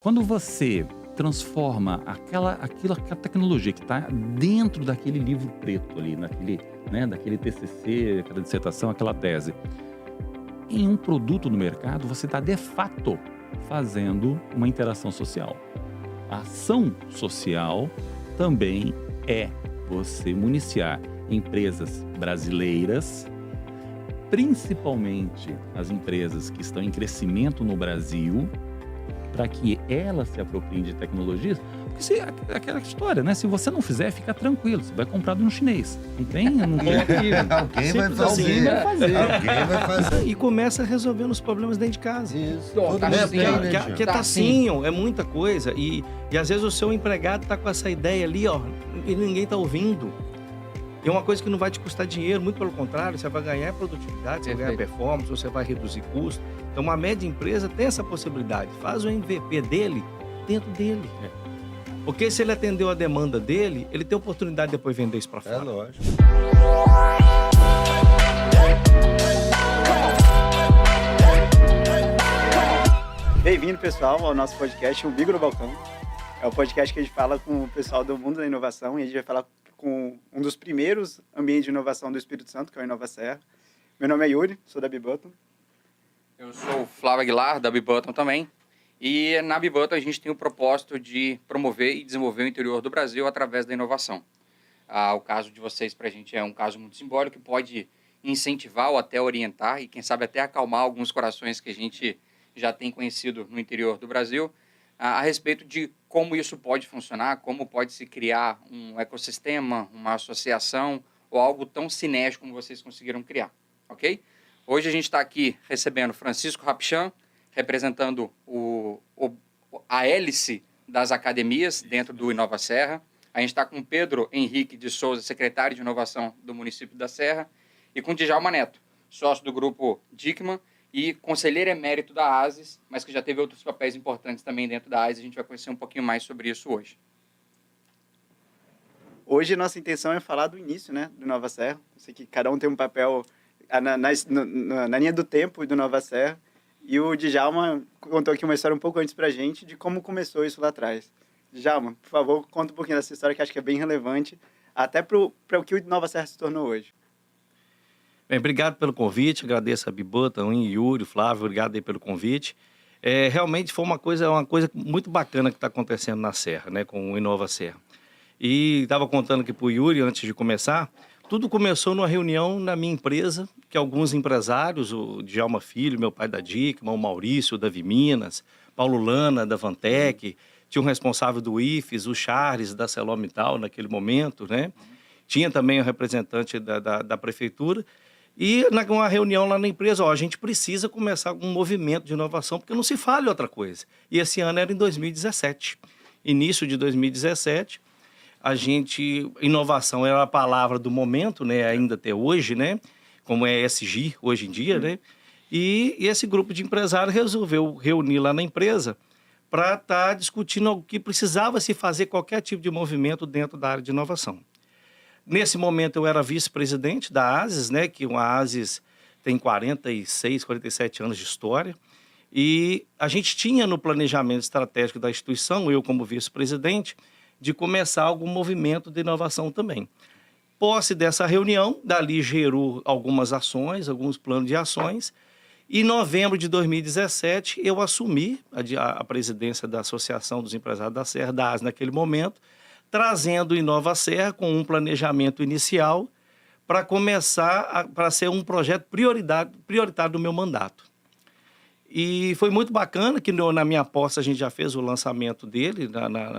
Quando você transforma aquela tecnologia que está dentro daquele livro preto ali, daquele TCC, aquela dissertação, aquela tese, em um produto no mercado, você está de fato fazendo uma interação social. A ação social também é você municiar empresas brasileiras, principalmente as empresas que estão em crescimento no Brasil, para que elas se apropriem de tecnologias. Porque aquela história, né? Se você não fizer, fica tranquilo. Você vai comprar de um chinês. Não tem amigo. Alguém vai fazer. E começa resolvendo os problemas dentro de casa. Isso. Que é tacinho, é muita coisa. E às vezes o seu empregado está com essa ideia ali, ó, e ninguém está ouvindo. É uma coisa que não vai te custar dinheiro, muito pelo contrário, você vai ganhar produtividade, você vai ganhar performance, você vai reduzir custo. Então, uma média empresa tem essa possibilidade. Faz o MVP dele dentro dele. Porque se ele atendeu a demanda dele, ele tem oportunidade de depois vender isso para fora. É lógico. Bem-vindo, pessoal, ao nosso podcast Umbigo no Balcão. É o podcast que a gente fala com o pessoal do mundo da inovação e a gente vai falar com um dos primeiros ambientes de inovação do Espírito Santo, que é o InovaSerra. Meu nome é Yuri, sou da Bibutton. Eu sou o Flávio Aguilar, da Bibutton também. E na Bibutton a gente tem o propósito de promover e desenvolver o interior do Brasil através da inovação. O caso de vocês, para a gente, é um caso muito simbólico que pode incentivar ou até orientar e, quem sabe, até acalmar alguns corações que a gente já tem conhecido no interior do Brasil a respeito de como isso pode funcionar, como pode se criar um ecossistema, uma associação ou algo tão cinético como vocês conseguiram criar, ok? Hoje a gente está aqui recebendo Francisco Rapchan, representando a hélice das academias dentro do InovaSerra. A gente está com Pedro Henrique de Souza, secretário de Inovação do município da Serra, e com Djalma Neto, sócio do grupo Dickmann e conselheiro emérito da ASES, mas que já teve outros papéis importantes também dentro da ASES. A gente vai conhecer um pouquinho mais sobre isso hoje. Hoje, nossa intenção é falar do início, né, do InovaSerra. Eu sei que cada um tem um papel na linha do tempo do InovaSerra. E o Djalma contou aqui uma história um pouco antes pra gente de como começou isso lá atrás. Djalma, por favor, conta um pouquinho dessa história que acho que é bem relevante, até para o que o InovaSerra se tornou hoje. Bem, obrigado pelo convite, agradeço a Bibutton, Yuri, Flávio, obrigado aí pelo convite. Realmente foi uma coisa muito bacana que está acontecendo na Serra, né, com o InovaSerra. E estava contando aqui para o Yuri, antes de começar, tudo começou numa reunião na minha empresa, que alguns empresários, o Djalma Filho, meu pai da Dickmann, o Maurício da Viminas, Paulo Lana da Vantec, tinha um responsável do IFES, o Charles da Celomital naquele momento, né? Tinha também o representante da prefeitura. E numa reunião lá na empresa, a gente precisa começar um movimento de inovação, porque não se fala em outra coisa. E esse ano era em 2017. Início de 2017, inovação era a palavra do momento, né? Ainda até hoje, né? Como é ESG hoje em dia, né? E esse grupo de empresários resolveu reunir lá na empresa para estar discutindo o que precisava se fazer qualquer tipo de movimento dentro da área de inovação. Nesse momento, eu era vice-presidente da ASES, né, que a ASES tem 46, 47 anos de história, e a gente tinha no planejamento estratégico da instituição, eu como vice-presidente, de começar algum movimento de inovação também. Posse dessa reunião, dali gerou algumas ações, alguns planos de ações, e em novembro de 2017, eu assumi a presidência da Associação dos Empresários da Serra, da ASES naquele momento, trazendo o InovaSerra com um planejamento inicial para começar para ser um projeto prioritário do meu mandato. E foi muito bacana que na minha posse a gente já fez o lançamento dele,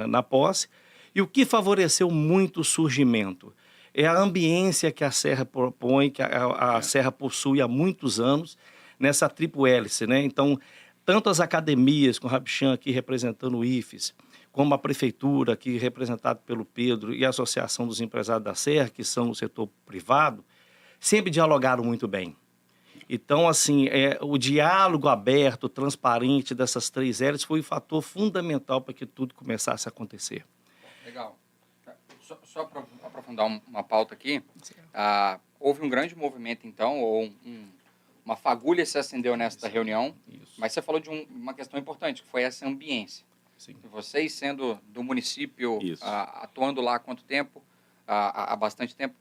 na posse, e o que favoreceu muito o surgimento é a ambiência que a Serra propõe, que a Serra possui há muitos anos, nessa tríplice hélice, né? Então, tanto as academias, com o Rapchan aqui representando o IFES, como a prefeitura, aqui representada pelo Pedro, e a Associação dos Empresários da Serra, que são o setor privado, sempre dialogaram muito bem. Então, assim, o diálogo aberto, transparente dessas três hélices foi um fator fundamental para que tudo começasse a acontecer. Legal. Só para aprofundar uma pauta aqui, houve um grande movimento, então, ou uma fagulha se acendeu nesta reunião, mas você falou de uma questão importante, que foi essa ambiência. Sim. Vocês sendo do município, Isso. atuando lá há quanto tempo? Há bastante tempo.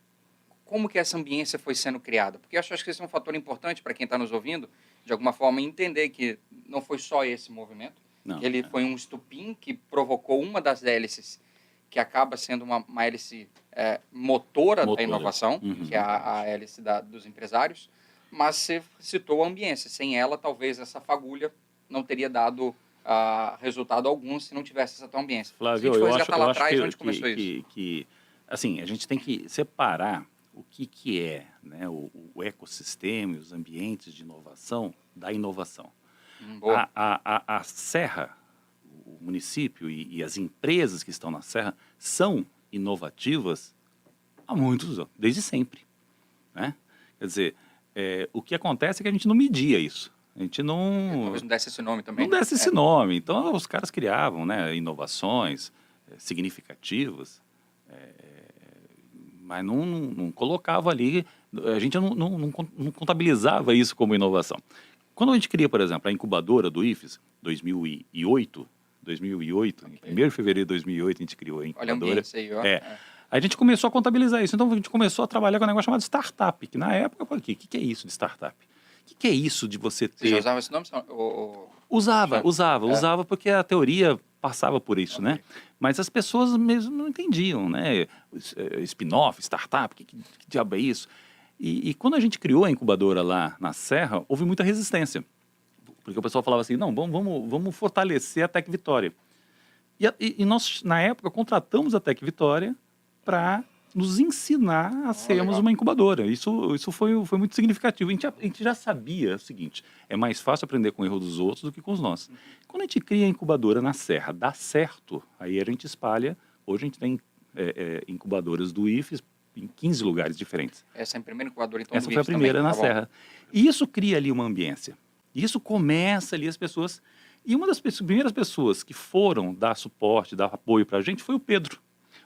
Como que essa ambiência foi sendo criada? Porque eu acho que esse é um fator importante para quem está nos ouvindo, de alguma forma, entender que não foi só esse movimento, Não, que ele foi um estupim que provocou uma das hélices, que acaba sendo uma hélice motora da Motora. inovação, Uhum. que é a hélice dos empresários, mas você citou a ambiência. Sem ela, talvez essa fagulha não teria dado resultado algum se não tivesse essa tua ambiência. Flávio, Se a gente for eu resgatar acho lá atrás, onde começou isso? Assim, a gente tem que separar o que é, né, o ecossistema e os ambientes de inovação da inovação. Boa. A Serra, o município e as empresas que estão na Serra são inovativas há muitos anos, desde sempre, né? Quer dizer, o que acontece é que a gente não media isso. A gente Talvez não desse esse nome também. não desse esse nome. Então, os caras criavam, né, inovações significativas, mas não colocava ali, a gente não contabilizava isso como inovação. Quando a gente cria, por exemplo, a incubadora do IFES, 2008, em 1º de fevereiro de 2008, a gente criou a Olha a incubadora. ambiência aí, ó. A gente começou a contabilizar isso. Então, a gente começou a trabalhar com um negócio chamado startup, que na época eu falei, o que é isso de startup? O que é isso de você ter... Você já usava esse nome? Usava porque a teoria passava por isso, né? Mas as pessoas mesmo não entendiam, né? Spin-off, startup, que diabo é isso? E quando a gente criou a incubadora lá na Serra, houve muita resistência. Porque o pessoal falava assim, não, vamos fortalecer a Tec Vitória. E nós, na época, contratamos a Tec Vitória para nos ensinar a sermos legal. uma incubadora. Isso foi muito significativo. A gente já sabia o seguinte, é mais fácil aprender com o erro dos outros do que com os nossos. Quando a gente cria a incubadora na Serra, dá certo, aí a gente espalha. Hoje a gente tem incubadoras do IFES em 15 lugares diferentes. Essa é a primeira incubadora, então, Essa do foi a IFES primeira também. na Tá bom. Serra. E isso cria ali uma ambiência. Isso começa ali as pessoas... E uma das primeiras pessoas que foram dar suporte, dar apoio para a gente foi o Pedro.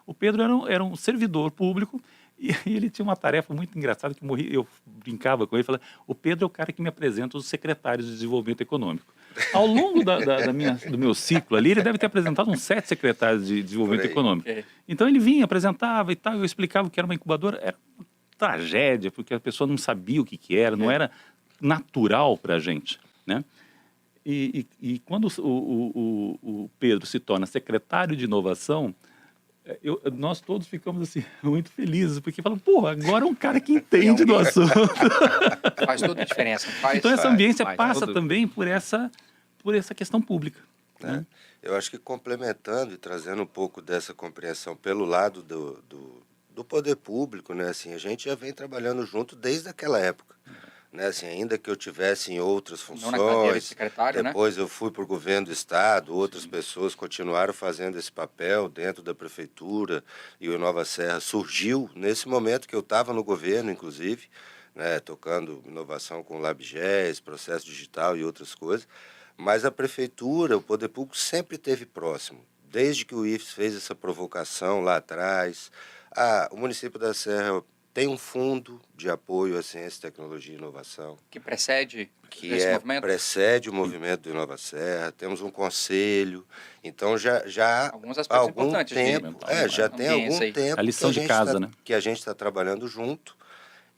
O Pedro era um servidor público e ele tinha uma tarefa muito engraçada que eu brincava com ele, falava, o Pedro é o cara que me apresenta os secretários de desenvolvimento econômico. Ao longo do meu ciclo ali, ele deve ter apresentado uns 7 secretários de desenvolvimento econômico. Ok. Então ele vinha, apresentava e tal, eu explicava o que era uma incubadora, era uma tragédia, porque a pessoa não sabia o que era, não era natural para a gente, né? E quando o Pedro se torna secretário de inovação, nós todos ficamos assim, muito felizes, porque falamos, pô, agora é um cara que entende do assunto. Faz toda a diferença. Então essa ambiência faz passa todo. também por essa questão pública. Né? Eu acho que complementando e trazendo um pouco dessa compreensão pelo lado do poder público, né? Assim, a gente já vem trabalhando junto desde aquela época. Né, assim, ainda que eu tivesse em outras Não na cadeira de funções, secretário, depois eu fui para o governo do estado, outras pessoas continuaram fazendo esse papel dentro da prefeitura e o Inova Serra surgiu nesse momento que eu estava no governo, inclusive, né, tocando inovação com LabGES, processo digital e outras coisas, mas a prefeitura, o poder público sempre esteve próximo, desde que o IFES fez essa provocação lá atrás. O município da Serra tem um fundo de apoio à ciência, tecnologia e inovação. Que precede Que esse movimento? precede o movimento do Inova Serra. Temos um conselho. Então, já Alguns aspectos há algum importantes tempo... de já tem algum ambiência aí. tempo A lição de casa, né? que a gente está trabalhando junto.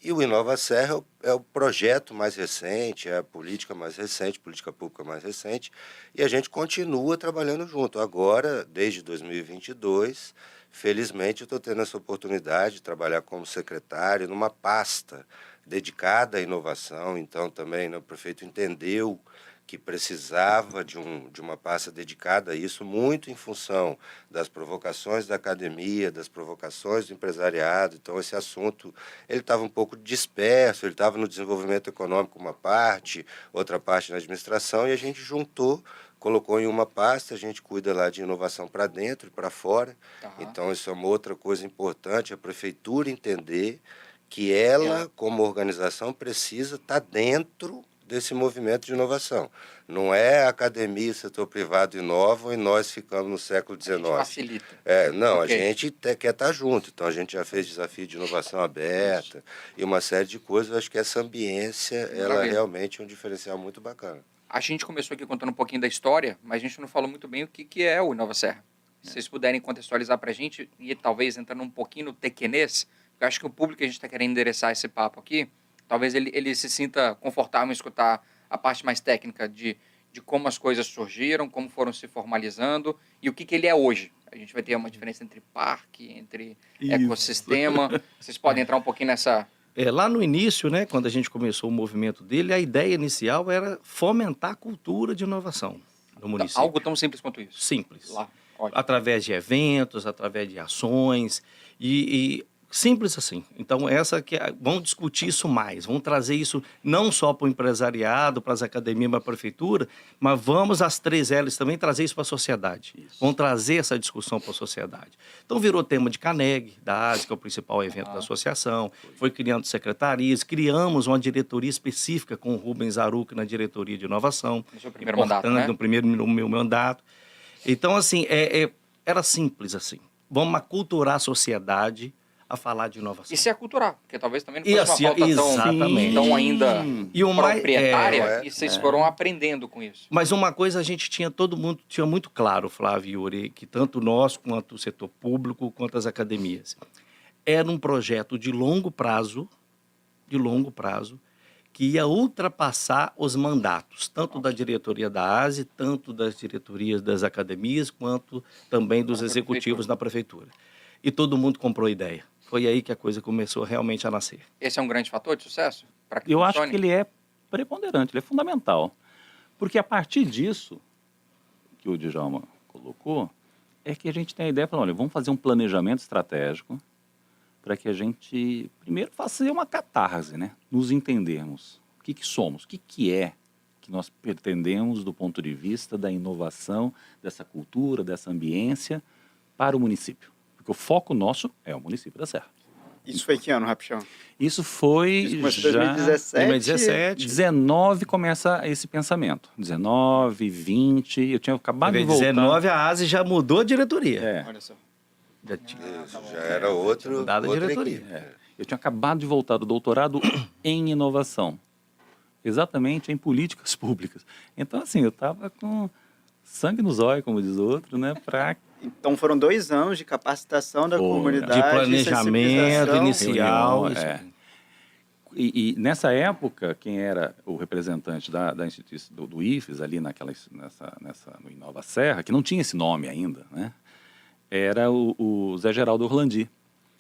E o Inova Serra é o projeto mais recente, é a política mais recente, política pública mais recente. E a gente continua trabalhando junto. Agora, desde 2022... Felizmente, eu estou tendo essa oportunidade de trabalhar como secretário numa pasta dedicada à inovação. Então, também o prefeito entendeu que precisava de uma pasta dedicada a isso, muito em função das provocações da academia, das provocações do empresariado. Então, esse assunto ele estava um pouco disperso, ele estava no desenvolvimento econômico uma parte, outra parte na administração, e a gente juntou, colocou em uma pasta, a gente cuida lá de inovação para dentro e para fora. Então, isso é uma outra coisa importante, a prefeitura entender que ela, como organização, precisa estar dentro desse movimento de inovação. Não é a academia, o setor privado inovam e nós ficamos no século XIX. A gente facilita. Não, Ok. a gente quer estar junto. Então, a gente já fez desafio de inovação aberta e uma série de coisas. Eu acho que essa ambiência, ela Maravilha. realmente é um diferencial muito bacana. A gente começou aqui contando um pouquinho da história, mas a gente não falou muito bem o que é o Inova Serra. Se vocês puderem contextualizar para a gente e talvez entrando um pouquinho no tequenês, porque eu acho que o público que a gente está querendo endereçar esse papo aqui, talvez ele se sinta confortável em escutar a parte mais técnica de como as coisas surgiram, como foram se formalizando e o que ele é hoje. A gente vai ter uma diferença entre parque, entre ecossistema. Vocês podem entrar um pouquinho nessa... Lá no início, né, quando a gente começou o movimento dele, a ideia inicial era fomentar a cultura de inovação no município. Algo tão simples quanto isso. Simples. Lá, ótimo. Através de eventos, através de ações e simples assim. Então, vamos discutir isso mais, vamos trazer isso não só para o empresariado, para as academias, para a prefeitura, mas vamos às 3 L's também trazer isso para a sociedade. Isso. Vamos trazer essa discussão para a sociedade. Então, virou tema de CANEG, da ASE, que é o principal evento da associação, foi criando secretarias, criamos uma diretoria específica com o Rubens Aruc na diretoria de inovação. No seu primeiro mandato, né? No meu mandato. Então, assim, era simples assim. Vamos aculturar a sociedade a falar de inovação. E se aculturar, porque talvez também não fosse uma pauta tão ainda proprietária, e vocês foram aprendendo com isso. Mas uma coisa todo mundo tinha muito claro, Flávio e Yuri, que tanto nós, quanto o setor público, quanto as academias, era um projeto de longo prazo, que ia ultrapassar os mandatos, tanto da diretoria da ASE, tanto das diretorias das academias, quanto também dos executivos da prefeitura. E todo mundo comprou a ideia. Foi aí que a coisa começou realmente a nascer. Esse é um grande fator de sucesso? Eu acho que ele é preponderante, ele é fundamental. Porque a partir disso, que o Djalma colocou, é que a gente tem a ideia, olha, vamos fazer um planejamento estratégico para que a gente, primeiro, faça uma catarse, né? Nos entendermos. O que somos, o que é que nós pretendemos do ponto de vista da inovação, dessa cultura, dessa ambiência para o município. Porque o foco nosso é o município da Serra. Isso foi que ano, Rapichão? Isso foi já... 2017. 19 começa esse pensamento. 19, 20, eu tinha acabado de voltar. 19 a ASE já mudou a diretoria. Olha só. Já era outra diretoria. Eu tinha acabado de voltar do doutorado em inovação. Exatamente em políticas públicas. Então, assim, eu estava com sangue nos olhos, como diz o outro, né? Então foram 2 anos de capacitação da comunidade, de planejamento inicial. E nessa época, quem era o representante da instituição do IFES, ali no Inova Serra, que não tinha esse nome ainda, né? Era o Zé Geraldo Orlandi,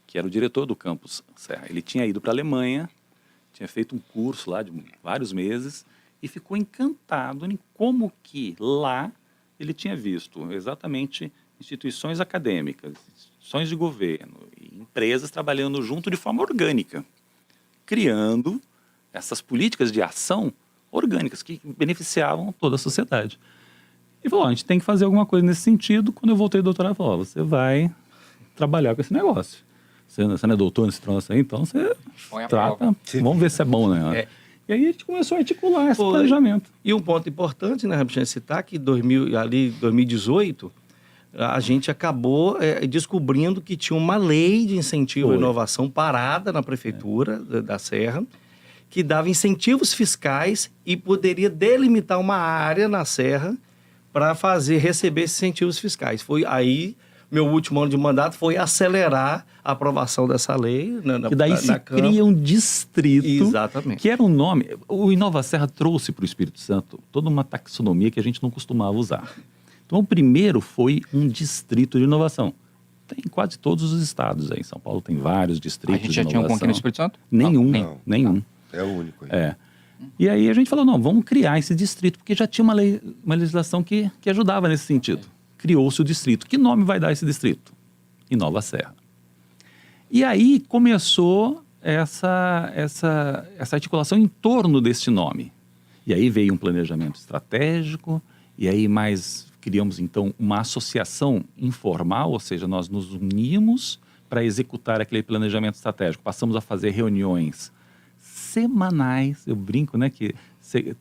que era o diretor do campus Serra. Ele tinha ido para a Alemanha, tinha feito um curso lá de vários meses e ficou encantado em como que lá ele tinha visto exatamente instituições acadêmicas, instituições de governo e empresas trabalhando junto de forma orgânica, criando essas políticas de ação orgânicas que beneficiavam toda a sociedade. E falou, a gente tem que fazer alguma coisa nesse sentido. Quando eu voltei do doutorado, falou, você vai trabalhar com esse negócio. Você não é doutor nesse troço aí, então você trata, vamos ver se é bom, né? E aí a gente começou a articular esse planejamento. E um ponto importante, né, Rabichan, citar que em 2018, a gente acabou descobrindo que tinha uma lei de incentivo à inovação parada na prefeitura da Serra, que dava incentivos fiscais e poderia delimitar uma área na Serra para receber esses incentivos fiscais. Foi aí, meu último ano de mandato foi acelerar a aprovação dessa lei. Que daí se cria um distrito. Exatamente. Que era um nome. O Inova Serra trouxe para o Espírito Santo toda uma taxonomia que a gente não costumava usar. Então, o primeiro foi um distrito de inovação. Tem em quase todos os estados aí. Em São Paulo tem vários distritos de inovação. A gente já tinha um aqui no Espírito Santo? Nenhum. É o único. E aí a gente falou, não, vamos criar esse distrito, porque já tinha uma legislação que ajudava nesse sentido. Criou-se o distrito. Que nome vai dar esse distrito? Inova Serra. E aí começou essa articulação em torno desse nome. E aí veio um planejamento estratégico, e aí criamos então uma associação informal, ou seja, nós nos unimos para executar aquele planejamento estratégico. Passamos a fazer reuniões semanais, eu brinco, né, que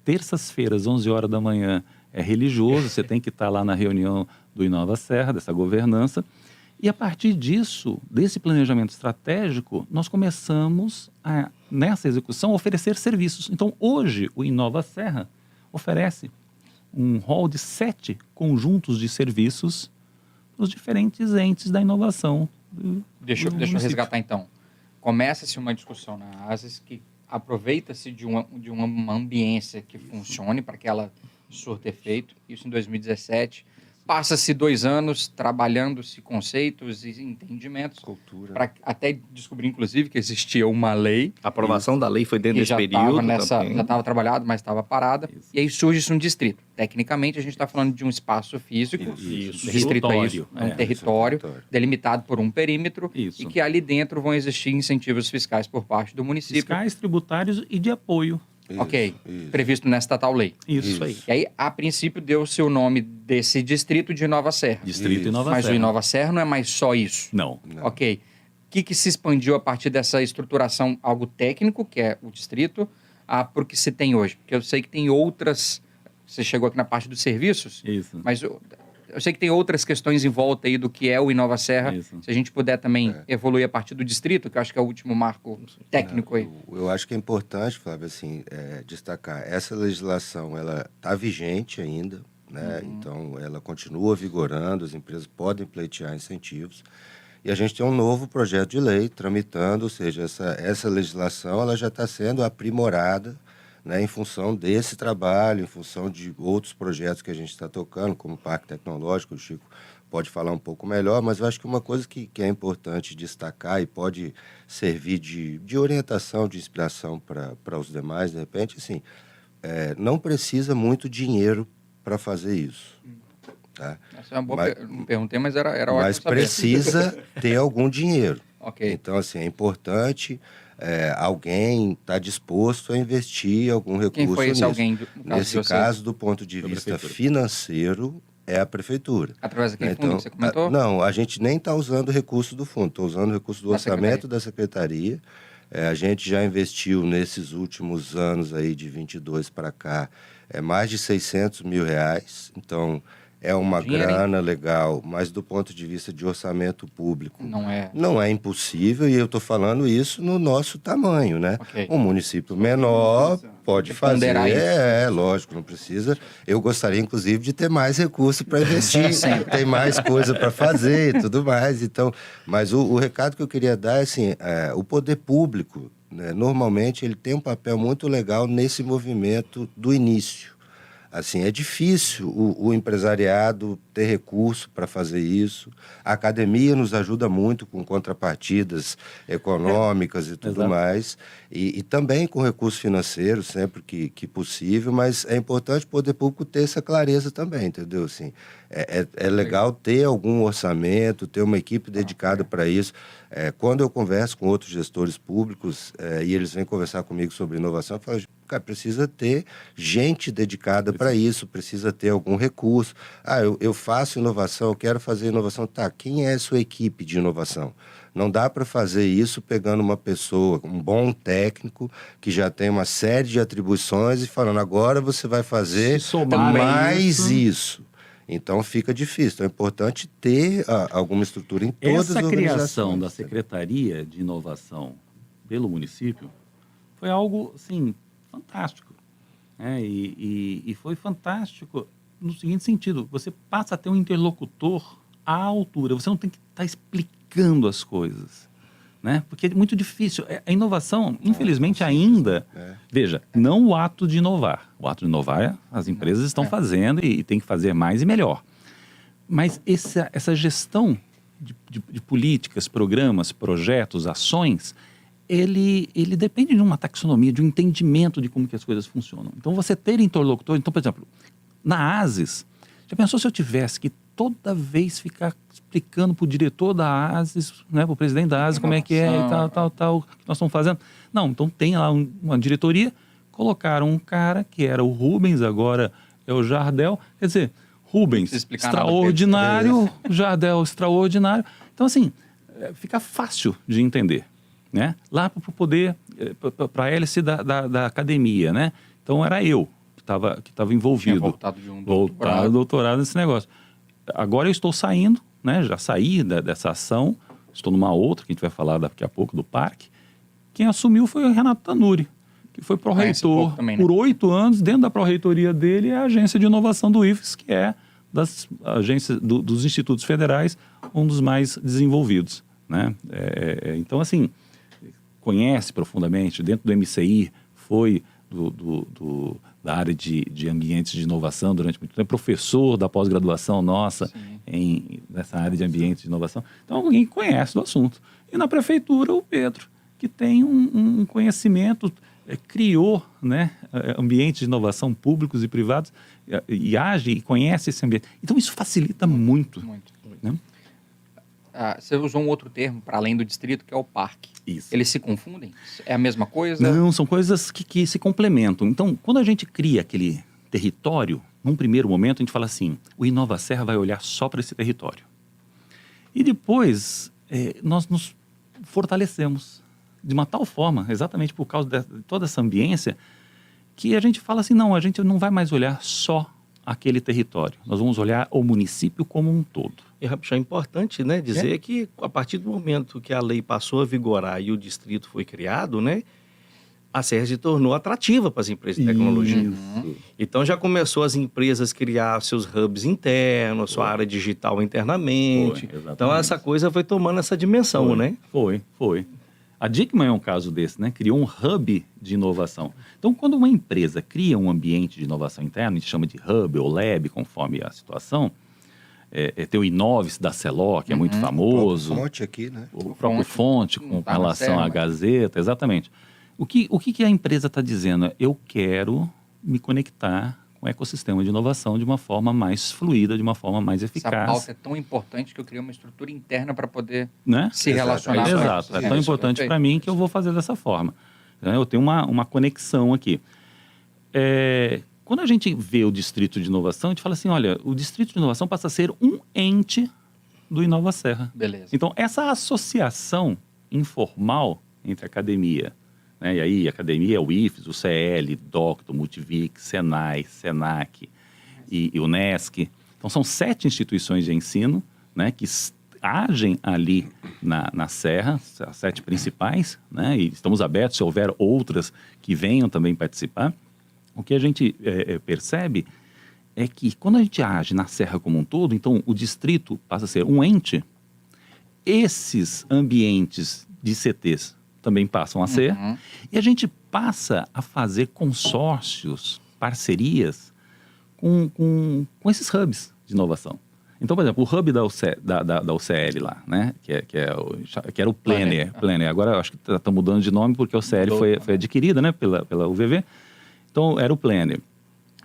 terças-feiras, 11 horas da manhã, é religioso, você tem que estar lá na reunião do Inova Serra, dessa governança, e a partir disso, desse planejamento estratégico, nós começamos nessa execução, oferecer serviços. Então, hoje, o Inova Serra oferece um rol de 7 conjuntos de serviços para os diferentes entes da inovação. Deixa eu resgatar, então. Começa-se uma discussão na ASIS que aproveita-se de uma ambiência que funcione para que ela surta efeito. Isso em 2017. Passa-se 2 anos trabalhando-se conceitos e entendimentos. Cultura. Para até descobrir, inclusive, que existia uma lei. A aprovação da lei foi dentro desse período. Já também. estava trabalhado, mas estava parada. Isso. E aí surge-se um distrito. Tecnicamente, a gente está falando de um espaço físico, Isso. restrito a isso, Território. um território território. delimitado por um perímetro, Isso. e que ali dentro vão existir incentivos fiscais por parte do município. Fiscais, tributários e de apoio. Ok, Isso. previsto nesta tal lei. Isso aí. E aí, a princípio, deu-se o nome desse distrito de Nova Serra. Distrito Isso. Inova Mas Serra. o Inova Serra não é mais só isso. Não. Não. Ok. O que se expandiu a partir dessa estruturação, algo técnico, que é o distrito, para o que se tem hoje? Porque eu sei que tem outras... Você chegou aqui na parte dos serviços, Isso. mas eu sei que tem outras questões em volta aí do que é o Inova Serra. Isso. Se a gente puder também evoluir a partir do distrito, que eu acho que é o último marco técnico aí. Eu acho que é importante, Flávio, assim, destacar. Essa legislação, ela está vigente ainda, né? Então, ela continua vigorando, as empresas podem pleitear incentivos. E a gente tem um novo projeto de lei tramitando, ou seja, essa legislação ela já está sendo aprimorada, né, em função desse trabalho, em função de outros projetos que a gente está tocando, como o Parque Tecnológico, o Chico pode falar um pouco melhor, mas eu acho que uma coisa que é importante destacar e pode servir de orientação, de inspiração para os demais, de repente, assim, não precisa muito dinheiro para fazer isso. Tá? Essa é uma boa não perguntei, mas era ótimo Mas saber. precisa ter algum dinheiro. Ok. Então, assim, é importante alguém estar disposto a investir algum recurso Quem foi esse nisso. alguém, no caso de Nesse vocês? caso, do ponto de vista prefeitura. financeiro, é a prefeitura. Através daquele Né? fundo que você comentou? Não, a gente nem está usando recurso do fundo, está usando recurso do Da orçamento da secretaria. A gente já investiu nesses últimos anos aí, de 22 para cá, mais de R$600 mil. Então, é uma Dinheiro, hein? grana legal, mas do ponto de vista de orçamento público, Não é. é impossível, e eu estou falando isso no nosso tamanho, né? Ok. Um município menor pode Tem que fazer, ponderar isso. lógico, não precisa. Eu gostaria, inclusive, de ter mais recurso para investir, tem mais coisa para fazer e tudo mais. Então, mas o recado que eu queria dar é assim, o poder público, né, normalmente, ele tem um papel muito legal nesse movimento do início. Assim, é difícil o empresariado ter recurso para fazer isso. A academia nos ajuda muito com contrapartidas econômicas e tudo Exato. mais. E também com recurso financeiro, sempre que possível. Mas é importante o poder público ter essa clareza também, entendeu? Assim, é legal ter algum orçamento, ter uma equipe dedicada para isso. Quando eu converso com outros gestores públicos e eles vêm conversar comigo sobre inovação, eu falo, cara, precisa ter gente dedicada para isso, precisa ter algum recurso. Eu faço inovação, eu quero fazer inovação. Tá, quem é a sua equipe de inovação? Não dá para fazer isso pegando uma pessoa, um bom técnico, que já tem uma série de atribuições e falando, agora você vai fazer Se somar mais isso. Então fica difícil. Então é importante ter alguma estrutura em todas Essa as criação organizações. da Secretaria de Inovação pelo município foi algo, assim, fantástico. E foi fantástico no seguinte sentido, você passa a ter um interlocutor à altura, você não tem que estar explicando as coisas, né? Porque é muito difícil. A inovação, infelizmente, ainda... Veja, não o ato de inovar. O ato de inovar, as empresas estão fazendo e tem que fazer mais e melhor. Mas essa gestão de políticas, programas, projetos, ações, ele depende de uma taxonomia, de um entendimento de como que as coisas funcionam. Então, você ter interlocutor... Então, por exemplo, na ASIS, já pensou se eu tivesse que toda vez ficar explicando para o diretor da ASIS, né, para o presidente da ASIS, como é que é e tal, o que nós estamos fazendo? Não, então tem lá uma diretoria, colocaram um cara que era o Rubens, agora é o Jardel, quer dizer, Rubens, extraordinário, Jardel, extraordinário. Então, assim, fica fácil de entender, né? Lá para o poder, para a hélice da academia, né? Então, era eu que estava envolvido. Voltado de um doutorado nesse negócio. Agora eu estou saindo, né? Já saí dessa ação, estou numa outra, que a gente vai falar daqui a pouco, do parque. Quem assumiu foi o Renato Tanuri. que foi Conhece pró-reitor pouco também, né? por 8 anos. Dentro da pró-reitoria dele é a agência de inovação do IFES, que é das agências dos institutos federais, um dos mais desenvolvidos, né? Então, assim, conhece profundamente, dentro do MCI, foi da área de ambientes de inovação durante muito tempo, professor da pós-graduação nossa nessa área de ambientes de inovação. Então, alguém que conhece do assunto. E na prefeitura, o Pedro, que tem um conhecimento, criou, né, ambientes de inovação públicos e privados, e age e conhece esse ambiente. Então, isso facilita muito. Muito. Né? Você usou um outro termo para além do distrito, que é o parque. Isso. Eles se confundem? É a mesma coisa? Não, são coisas que se complementam. Então, quando a gente cria aquele território, num primeiro momento a gente fala assim, o Inova Serra vai olhar só para esse território. E depois, nós nos fortalecemos de uma tal forma, exatamente por causa de toda essa ambiência, que a gente fala assim, não, a gente não vai mais olhar só aquele território. Nós vamos olhar o município como um todo. E, Rapixão, é importante, né, dizer que a partir do momento que a lei passou a vigorar e o distrito foi criado, né, a Serra se tornou atrativa para as empresas de tecnologia. Isso. Então já começou as empresas a criar seus hubs internos, sua área digital internamente. Foi, exatamente. Então essa coisa foi tomando essa dimensão, né? Foi. A Dickmann é um caso desse, né? Criou um hub de inovação. Então, quando uma empresa cria um ambiente de inovação interna, a gente chama de hub ou lab, conforme a situação, tem o Inovis da Celor, que é muito famoso. O Fonte aqui, né? O próprio Fonte, com Tá na relação Serra, à mas- Gazeta, exatamente. O que a empresa está dizendo? Eu quero me conectar com o ecossistema de inovação de uma forma mais fluida, de uma forma mais Essa eficaz. pauta é tão importante que eu criei uma estrutura interna para poder Né? se relacionar. com Exato. É isso. tão importante Perfeito. para mim que eu vou fazer dessa forma. Né? Eu tenho uma conexão aqui. Quando a gente vê o Distrito de Inovação, a gente fala assim, olha, o Distrito de Inovação passa a ser um ente do Inova Serra. Beleza. Então, essa associação informal entre a academia, né? E aí, a academia é o IFES, o CL, DOCTO, Multivic, Senai, Senac e Unesc. Então, são 7 instituições de ensino, né, que agem ali na Serra, as 7 principais, né, e estamos abertos se houver outras que venham também participar. O que a gente percebe é que quando a gente age na Serra como um todo, então o distrito passa a ser um ente, esses ambientes de CTs também passam a ser, e a gente passa a fazer consórcios, parcerias com esses hubs de inovação. Então, por exemplo, o hub da UCL lá, né, que era o Planner. Agora eu acho que está mudando de nome porque o CL foi adquirida, né, pela UVV. Então, era o Planner.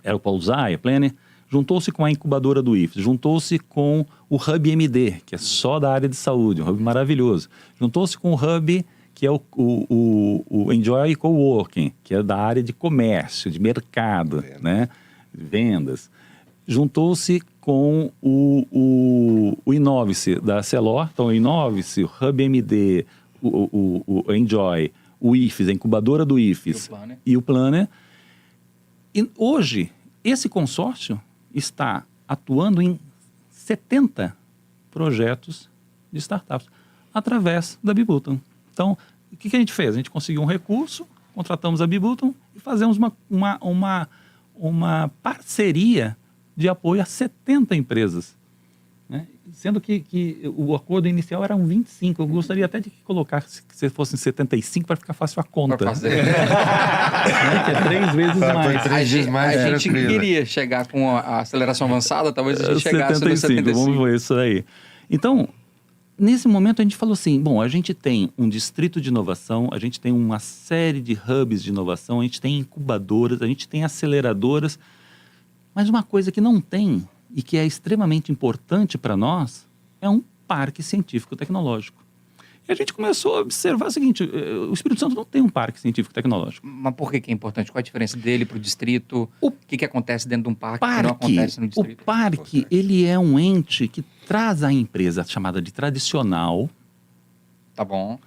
Era o Paulo Zaia, Planner. Juntou-se com a incubadora do IFES, juntou-se com o Hub MD, que é só da área de saúde, um hub maravilhoso. Juntou-se com o Hub, que é o Enjoy Coworking, que é da área de comércio, de mercado, né, vendas. Juntou-se com o Inovice da Celor, então o Inovice, o Hub MD, o Enjoy, o IFES, a incubadora do IFES e o Planner. E hoje, esse consórcio está atuando em 70 projetos de startups através da Bibuton. Então, o que a gente fez? A gente conseguiu um recurso, contratamos a Bibuton e fazemos uma parceria de apoio a 70 empresas. Né? Sendo que o acordo inicial era 25. Eu gostaria até de colocar se fossem 75 para ficar fácil a conta. Pra fazer. Né? Que é 3 vezes mais. Foi 3 vezes mais. A gente tranquilo. queria chegar com a aceleração avançada, talvez a gente chegasse no 75. Vamos ver isso aí. Então, nesse momento a gente falou assim, bom, a gente tem um distrito de inovação, a gente tem uma série de hubs de inovação, a gente tem incubadoras, a gente tem aceleradoras, mas uma coisa que não tem e que é extremamente importante para nós é um parque científico-tecnológico. E a gente começou a observar o seguinte, o Espírito Santo não tem um parque científico-tecnológico. Mas por que é importante? Qual a diferença dele para o distrito? O que acontece dentro de um parque que não acontece no distrito? O parque, ele é um ente que traz à empresa chamada de tradicional Tá bom.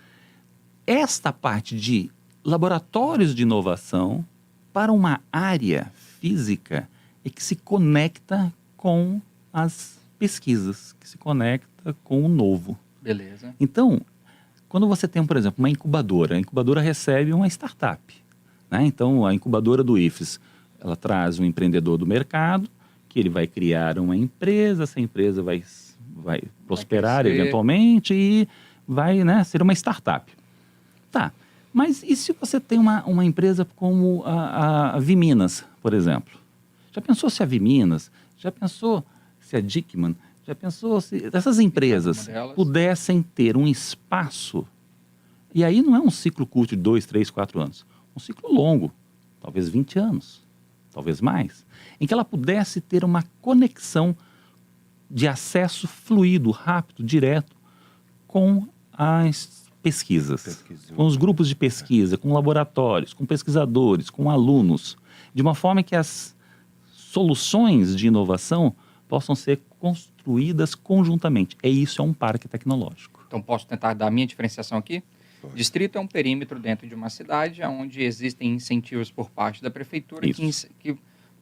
esta parte de laboratórios de inovação para uma área física e que se conecta com as pesquisas, que se conecta com o novo. Beleza. Então, quando você tem, por exemplo, uma incubadora, a incubadora recebe uma startup. né? Então, a incubadora do IFES, ela traz um empreendedor do mercado, que ele vai criar uma empresa, essa empresa vai prosperar crescer. eventualmente e vai, né, ser uma startup. Tá, mas e se você tem uma empresa como a Viminas, por exemplo? Já pensou se a Viminas, já pensou se a Dickmann, já pensou se essas empresas Uma delas. pudessem ter um espaço, e aí não é um ciclo curto de 2, 3, 4 anos, um ciclo longo, talvez 20 anos, talvez mais, em que ela pudesse ter uma conexão de acesso fluido, rápido, direto com as pesquisas, com os grupos de pesquisa, com laboratórios, com pesquisadores, com alunos, de uma forma que as soluções de inovação possam ser construídas conjuntamente. Isso é um parque tecnológico. Então, posso tentar dar a minha diferenciação aqui? Distrito é um perímetro dentro de uma cidade onde existem incentivos por parte da prefeitura que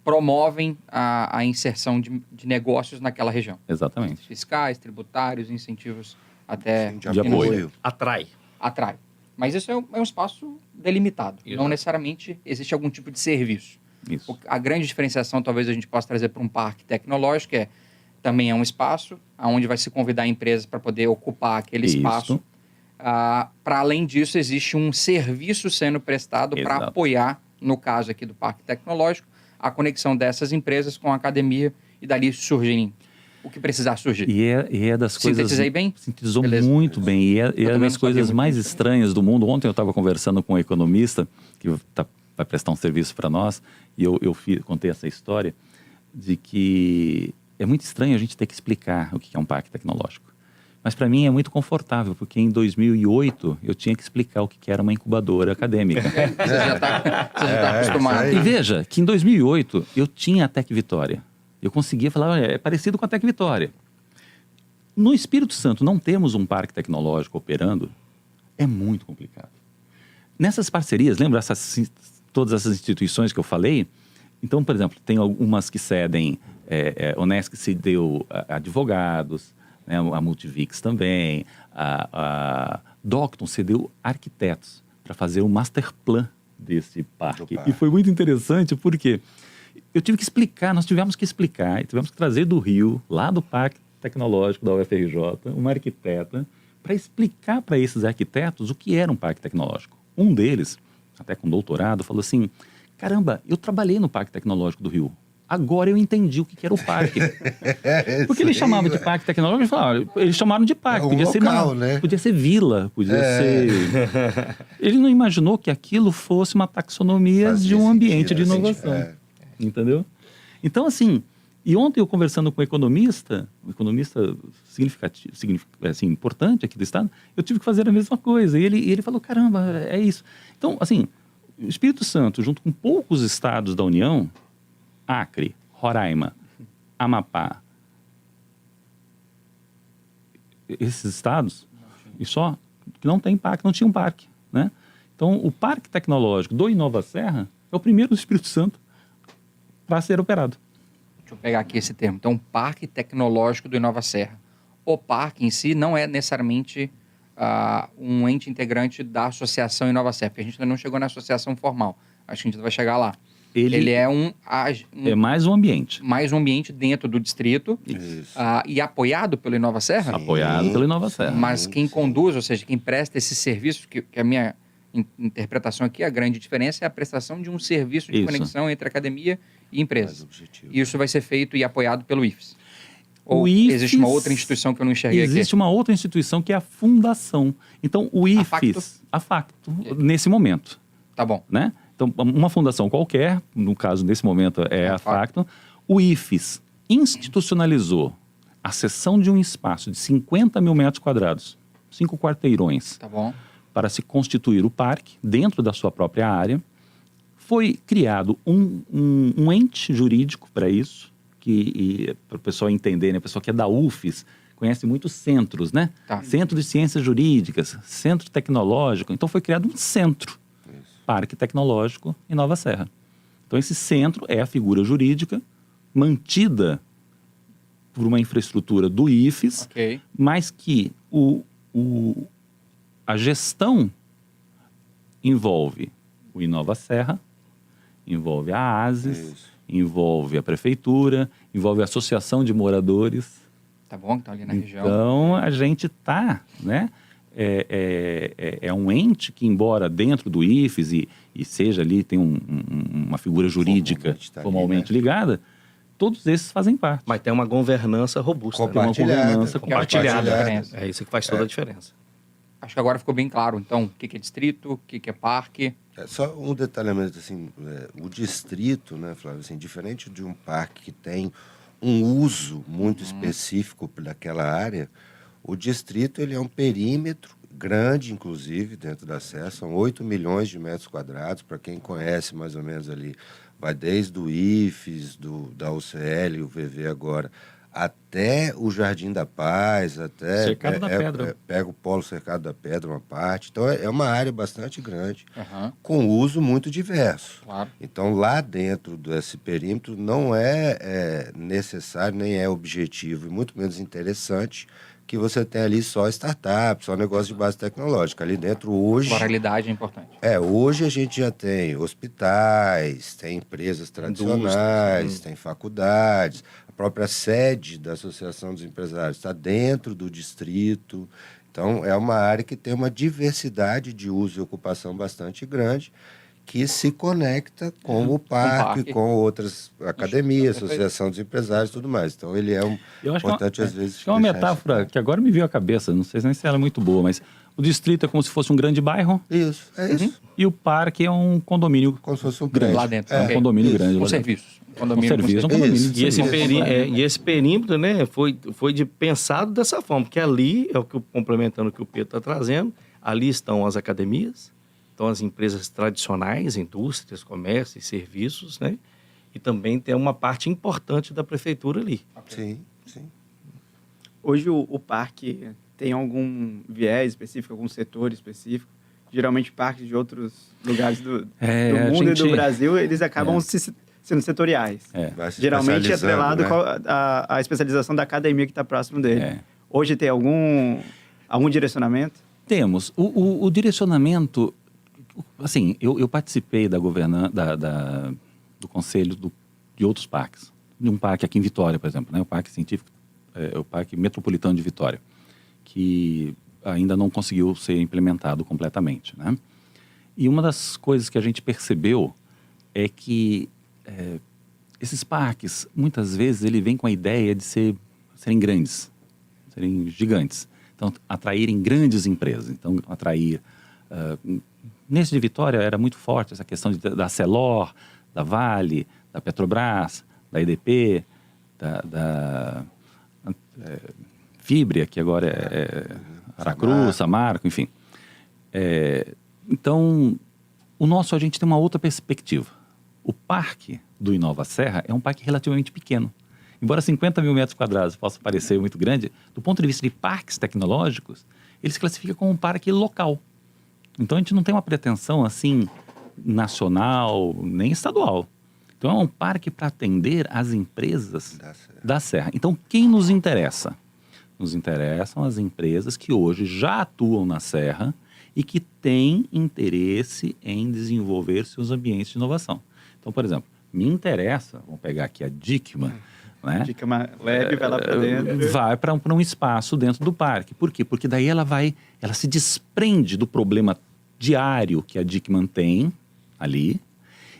promovem a inserção de negócios naquela região. Exatamente. Fiscais, tributários, incentivos até De de apoio. apoio. Atrai. atrai. Mas isso é um espaço delimitado. Exato. Não necessariamente existe algum tipo de serviço. Isso. A grande diferenciação, talvez a gente possa trazer para um parque tecnológico, também é um espaço onde vai se convidar empresas para poder ocupar aquele Isso. espaço. Para além disso, existe um serviço sendo prestado para Exato. apoiar, no caso aqui do parque tecnológico, a conexão dessas empresas com a academia e dali surgirem o que precisar surgir. E é das coisas... Sintetizei bem? Sintetizou Beleza. muito bem. E é também das não coisas sabia mais muito. estranhas do mundo. Ontem eu estava conversando com um economista que vai prestar um serviço para nós e eu contei essa história de que é muito estranho a gente ter que explicar o que é um parque tecnológico. Mas para mim é muito confortável, porque em 2008 eu tinha que explicar o que era uma incubadora acadêmica. Você já está acostumado. isso aí. E veja que em 2008 eu tinha a Tec Vitória. Eu conseguia falar, olha, é parecido com a Tec Vitória. No Espírito Santo não temos um parque tecnológico operando, é muito complicado. Nessas parcerias, lembra todas essas instituições que eu falei? Então, por exemplo, tem algumas que cedem, Unesc cedeu advogados, né, a Multivix também, a Docton cedeu arquitetos para fazer o master plan desse parque. E foi muito interessante porque eu tive que explicar, nós tivemos que explicar, tivemos que trazer do Rio, lá do Parque Tecnológico da UFRJ, uma arquiteta, para explicar para esses arquitetos o que era um parque tecnológico. Um deles, até com doutorado, falou assim, caramba, eu trabalhei no Parque Tecnológico do Rio. Agora eu entendi o que era o parque. Porque eles chamavam de parque tecnológico, eles chamaram de parque. É um Podia local, ser né? Podia ser vila, podia ser... Ele não imaginou que aquilo fosse uma taxonomia de um ambiente de inovação. Entendeu? Então, assim, e ontem eu conversando com um economista significativo, assim, importante aqui do estado, eu tive que fazer a mesma coisa. E ele falou, caramba, é isso. Então, assim, o Espírito Santo, junto com poucos estados da União, Acre, Roraima, Amapá, esses estados, e só, que não tem parque, não tinha um parque, né? Então, o Parque Tecnológico do Inova Serra é o primeiro do Espírito Santo para ser operado. Deixa eu pegar aqui esse termo. Então, Parque Tecnológico do Inova Serra. O parque em si não é necessariamente um ente integrante da Associação Inova Serra, porque a gente ainda não chegou na associação formal. Acho que a gente vai chegar lá. Ele é é mais um ambiente. mais um ambiente dentro do distrito e apoiado pelo Inova Serra, Apoiado pelo Inova Serra. mas quem conduz, ou seja, quem presta esse serviço, que a minha interpretação aqui, a grande diferença é a prestação de um serviço de Isso. conexão entre academia e empresa. Mais objetivo. E isso vai ser feito e apoiado pelo IFES. O Ou IFES existe uma outra instituição que eu não enxerguei Existe aqui? uma outra instituição que é a fundação. Então, o IFES, a Facto, nesse momento, Tá bom. né? Então, uma fundação qualquer, no caso, nesse momento, é a Facto. O IFES institucionalizou a cessão de um espaço de 50 mil metros quadrados, 5 quarteirões, Tá bom. para se constituir o parque dentro da sua própria área. Foi criado um ente jurídico para isso, para o pessoal entender, né? A pessoa que é da UFES conhece muitos centros, né? Tá. Centro de Ciências Jurídicas, Centro Tecnológico. Então foi criado um centro, Parque Tecnológico em Nova Serra. Então esse centro é a figura jurídica mantida por uma infraestrutura do IFES, Ok. mas que a gestão envolve o Inova Serra, envolve a ASIS, Isso. envolve a prefeitura, envolve a associação de moradores. Tá bom? Então, ali na região. Então, a gente está, né? É um ente que, embora dentro do IFES e seja ali, tem uma figura jurídica Formalmente tá ali, formalmente né? ligada, todos esses fazem parte. Mas tem uma governança robusta, né? Tem uma Compartilhada. governança Compartilhada. Compartilhada. É isso que faz toda a diferença. Acho que agora ficou bem claro, então, o que é distrito, o que é parque. Só um detalhamento, assim, o distrito, né, Flávio, assim, diferente de um parque que tem um uso muito específico daquela área, o distrito ele é um perímetro grande, inclusive, dentro da Serra, são 8 milhões de metros quadrados, para quem conhece mais ou menos ali, vai desde o IFES, da UCL, o VV agora, até o Jardim da Paz, até... Cercado da Pedra. Pega o Polo Cercado da Pedra, uma parte. Então, é uma área bastante grande, Aham, com uso muito diverso. claro. Então, lá dentro desse perímetro, não é necessário, nem é objetivo, e muito menos interessante, que você tenha ali só startup, só negócio de base tecnológica. Ali dentro, hoje... Pluralidade é importante. Hoje a gente já tem hospitais, tem empresas tradicionais, tem faculdades, a própria sede da Associação dos Empresários está dentro do distrito. Então, é uma área que tem uma diversidade de uso e ocupação bastante grande, que se conecta com o parque, com outras academias, Perfeito. Associação dos Empresários e tudo mais. Então, ele é Eu acho importante, às vezes... acho que é uma deixar metáfora isso que agora me veio à cabeça, não sei nem se ela é muito boa, mas o distrito é como se fosse um grande bairro claro. Isso, é isso. e o parque é um condomínio Como se fosse um grande. prédio. Lá dentro, É um ok. condomínio Isso. grande. Com lá dentro. serviços. Com serviço, um Isso. condomínio de E esse, serviço. e esse perímetro, né, foi pensado dessa forma, porque ali, é o que complementando o que o Pedro está trazendo, ali estão as academias, estão as empresas tradicionais, indústrias, comércio e serviços, né? E também tem uma parte importante da prefeitura ali. Sim, sim. Hoje o parque tem algum viés específico, algum setor específico? Geralmente parques de outros lugares do a mundo gente- e do Brasil, eles acabam sendo setoriais. Vai se Geralmente é especializando, atrelado né? com a especialização da academia que está próximo dele. É. Hoje tem algum direcionamento? Temos. O direcionamento, assim, eu participei da do conselho de outros parques. De um parque aqui em Vitória, por exemplo, né? O Parque Científico, o Parque Metropolitano de Vitória, que ainda não conseguiu ser implementado completamente, né? E uma das coisas que a gente percebeu é que esses parques, muitas vezes, ele vem com a ideia de serem grandes, serem gigantes. Então, atraírem grandes empresas. Então, atrair... nesse de Vitória era muito forte essa questão da Celor, da Vale, da Petrobras, da EDP, da Fibria, que agora é Aracruz, Samarco, enfim. Então, a gente tem uma outra perspectiva. O parque do Inova Serra é um parque relativamente pequeno. Embora 50 mil metros quadrados possa parecer muito grande, do ponto de vista de parques tecnológicos, ele se classifica como um parque local. Então, a gente não tem uma pretensão, assim, nacional, nem estadual. Então, é um parque para atender as empresas da Serra. Então, quem nos interessa? Nos interessam as empresas que hoje já atuam na Serra e que têm interesse em desenvolver seus ambientes de inovação. Então, por exemplo, me interessa, vamos pegar aqui a Dicma, né? Fica leve, vai lá para dentro. Vai para um espaço dentro do parque. Por quê? Porque daí ela se desprende do problema diário que a Dicman tem ali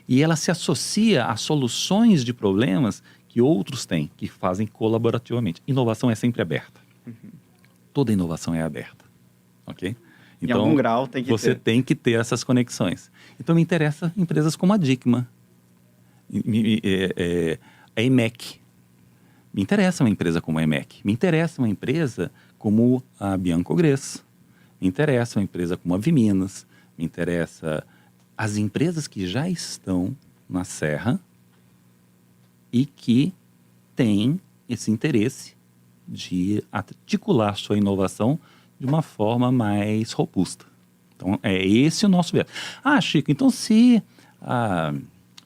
e ela se associa a soluções de problemas que outros têm, que fazem colaborativamente. Inovação é sempre aberta. Toda inovação é aberta, ok? Em algum grau tem que você ter. tem que ter essas conexões. Então, me interessa empresas como a Dicma, a EMEC. Me interessa uma empresa como a EMEC. Me interessa uma empresa como a Bianco Gres. Me interessa uma empresa como a Viminas. Me interessa as empresas que já estão na Serra e que têm esse interesse de articular sua inovação de uma forma mais robusta. Então, é esse o nosso viés. Ah, Chico, então se a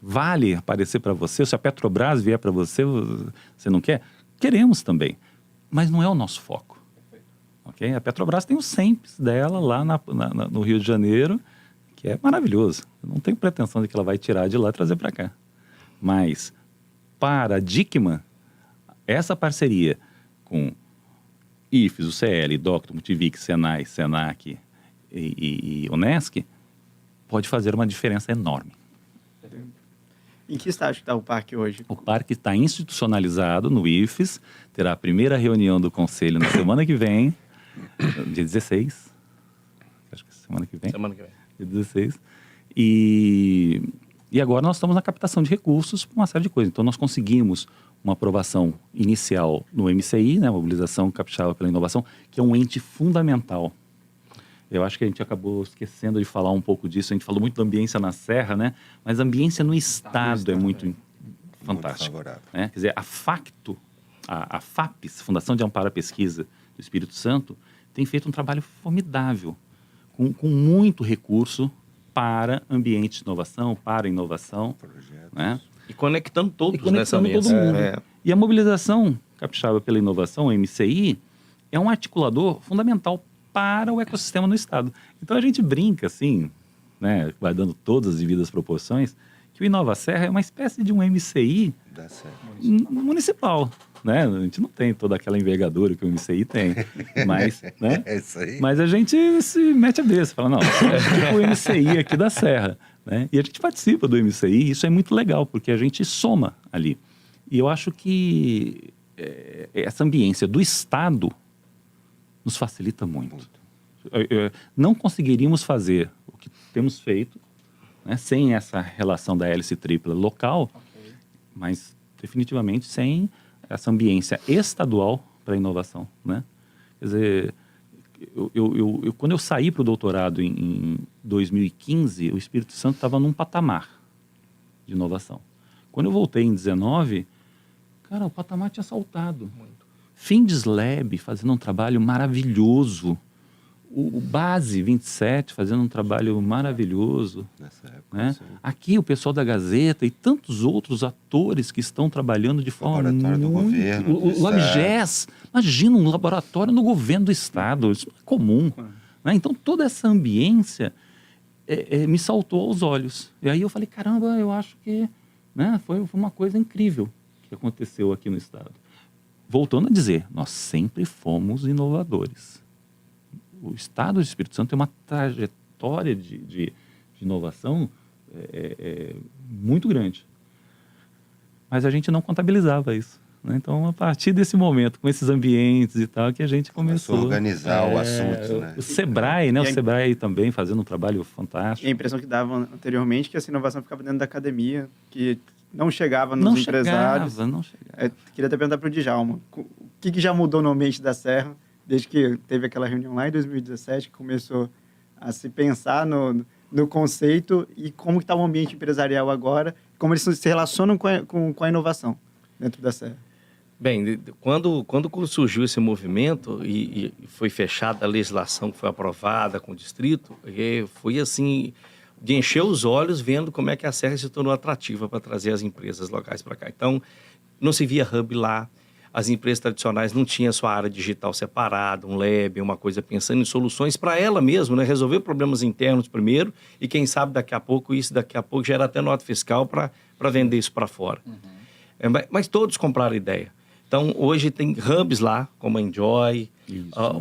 Vale aparecer para você, se a Petrobras vier para você, você não quer? Queremos também, mas não é o nosso foco. Okay? A Petrobras tem o SEMPS dela lá no Rio de Janeiro, que é maravilhoso. Eu não tenho pretensão de que ela vai tirar de lá e trazer para cá. Mas, para a Dickmann, essa parceria com IFES, UCL, Docto, Multivix, Senai, Senac e Unesc pode fazer uma diferença enorme. Em que estágio está o parque hoje? O parque está institucionalizado no IFES, terá a primeira reunião do conselho na semana que vem, dia 16. Acho que semana que vem. Semana que vem. Dia 16. E agora nós estamos na captação de recursos para uma série de coisas. Então nós conseguimos uma aprovação inicial no MCI, né, Mobilização Capixaba pela Inovação, que é um ente fundamental. Eu acho que a gente acabou esquecendo de falar um pouco disso. A gente falou muito da ambiência na Serra, né? Mas a ambiência no Estado é muito fantástica. favorável. Né? Quer dizer, a FACTO, a FAPES, Fundação de Amparo à Pesquisa do Espírito Santo, tem feito um trabalho formidável, com muito recurso para ambiente de inovação, para inovação. Né? E conectando todos E nessa conectando todo mesa. mundo. É. E a Mobilização Capixaba pela Inovação, a MCI, é um articulador fundamental para o ecossistema no Estado. Então a gente brinca, assim, né, guardando todas as devidas proporções, que o Inova Serra é uma espécie de um MCI Dá certo. municipal. Né? A gente não tem toda aquela envergadura que o MCI tem, mas, né? É isso aí. Mas a gente se mete a besta, fala, não, é tipo o MCI aqui da Serra. Né? E a gente participa do MCI, e isso é muito legal, porque a gente soma ali. E eu acho que essa ambiência do Estado nos facilita muito. Não conseguiríamos fazer o que temos feito, né, sem essa relação da hélice tripla local, mas definitivamente sem essa ambiência estadual para a inovação. Né? Quer dizer, quando eu saí para o doutorado em 2015, o Espírito Santo estava num patamar de inovação. Quando eu voltei em 2019, cara, o patamar tinha saltado. Findeslab fazendo um trabalho maravilhoso. O Base 27 fazendo um trabalho maravilhoso. Nessa época, Né? sim. Aqui o pessoal da Gazeta e tantos outros atores que estão trabalhando de forma Laboratório do muito... governo, do O Estado. LabGES, imagina um laboratório no governo do Estado, isso não é comum. Né? Então toda essa ambiência me saltou aos olhos. E aí eu falei, caramba, eu acho que, né, foi uma coisa incrível que aconteceu aqui no Estado. Voltando a dizer, nós sempre fomos inovadores. O Estado do Espírito Santo tem uma trajetória de inovação muito grande. Mas a gente não contabilizava isso. Né? Então, a partir desse momento, com esses ambientes e tal, que a gente começou a organizar o assunto. Né? O Sebrae, né? O Sebrae também fazendo um trabalho fantástico. E a impressão que dava anteriormente que essa inovação ficava dentro da academia, que não chegava nos empresários. Não chegava. Queria até perguntar para o Djalma, o que já mudou no ambiente da Serra, desde que teve aquela reunião lá em 2017, que começou a se pensar no conceito e como está o ambiente empresarial agora, como eles se relacionam com a inovação dentro da Serra. Bem, quando surgiu esse movimento e foi fechada a legislação que foi aprovada com o distrito, foi assim, de encher os olhos vendo como é que a Serra se tornou atrativa para trazer as empresas locais para cá. Então, não se via hub lá, as empresas tradicionais não tinham sua área digital separada, um lab, uma coisa pensando em soluções para ela mesma, né? Resolver problemas internos primeiro e quem sabe daqui a pouco gera até nota fiscal para vender isso para fora. Mas todos compraram a ideia. Então, hoje tem hubs lá, como a Enjoy,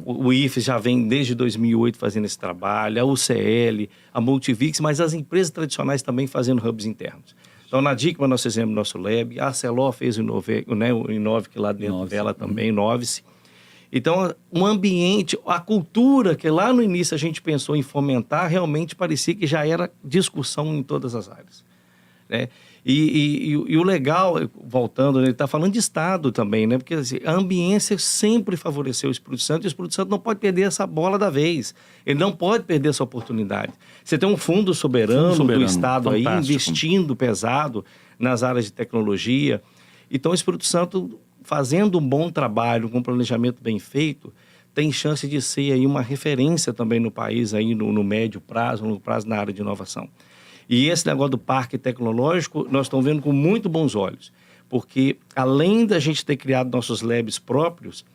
o IFES já vem desde 2008 fazendo esse trabalho, a UCL, a Multivix, mas as empresas tradicionais também fazendo hubs internos. Então, na Dickmann nós fizemos nosso lab, a Celó fez o Inove, que lá dentro dela também, Inovice. Então, um ambiente, a cultura que lá no início a gente pensou em fomentar, realmente parecia que já era discussão em todas as áreas. Né? E o legal, voltando, ele está falando de Estado também, né? Porque assim, a ambiência sempre favoreceu o Espírito Santo e o Espírito Santo não pode perder essa bola da vez. Ele não pode perder essa oportunidade. Você tem um fundo soberano do Estado aí, investindo pesado nas áreas de tecnologia. Então, o Espírito Santo, fazendo um bom trabalho, com um planejamento bem feito, tem chance de ser aí uma referência também no país, aí no médio prazo, no prazo na área de inovação. E esse negócio do parque tecnológico, nós estamos vendo com muito bons olhos, porque além da gente ter criado nossos labs próprios,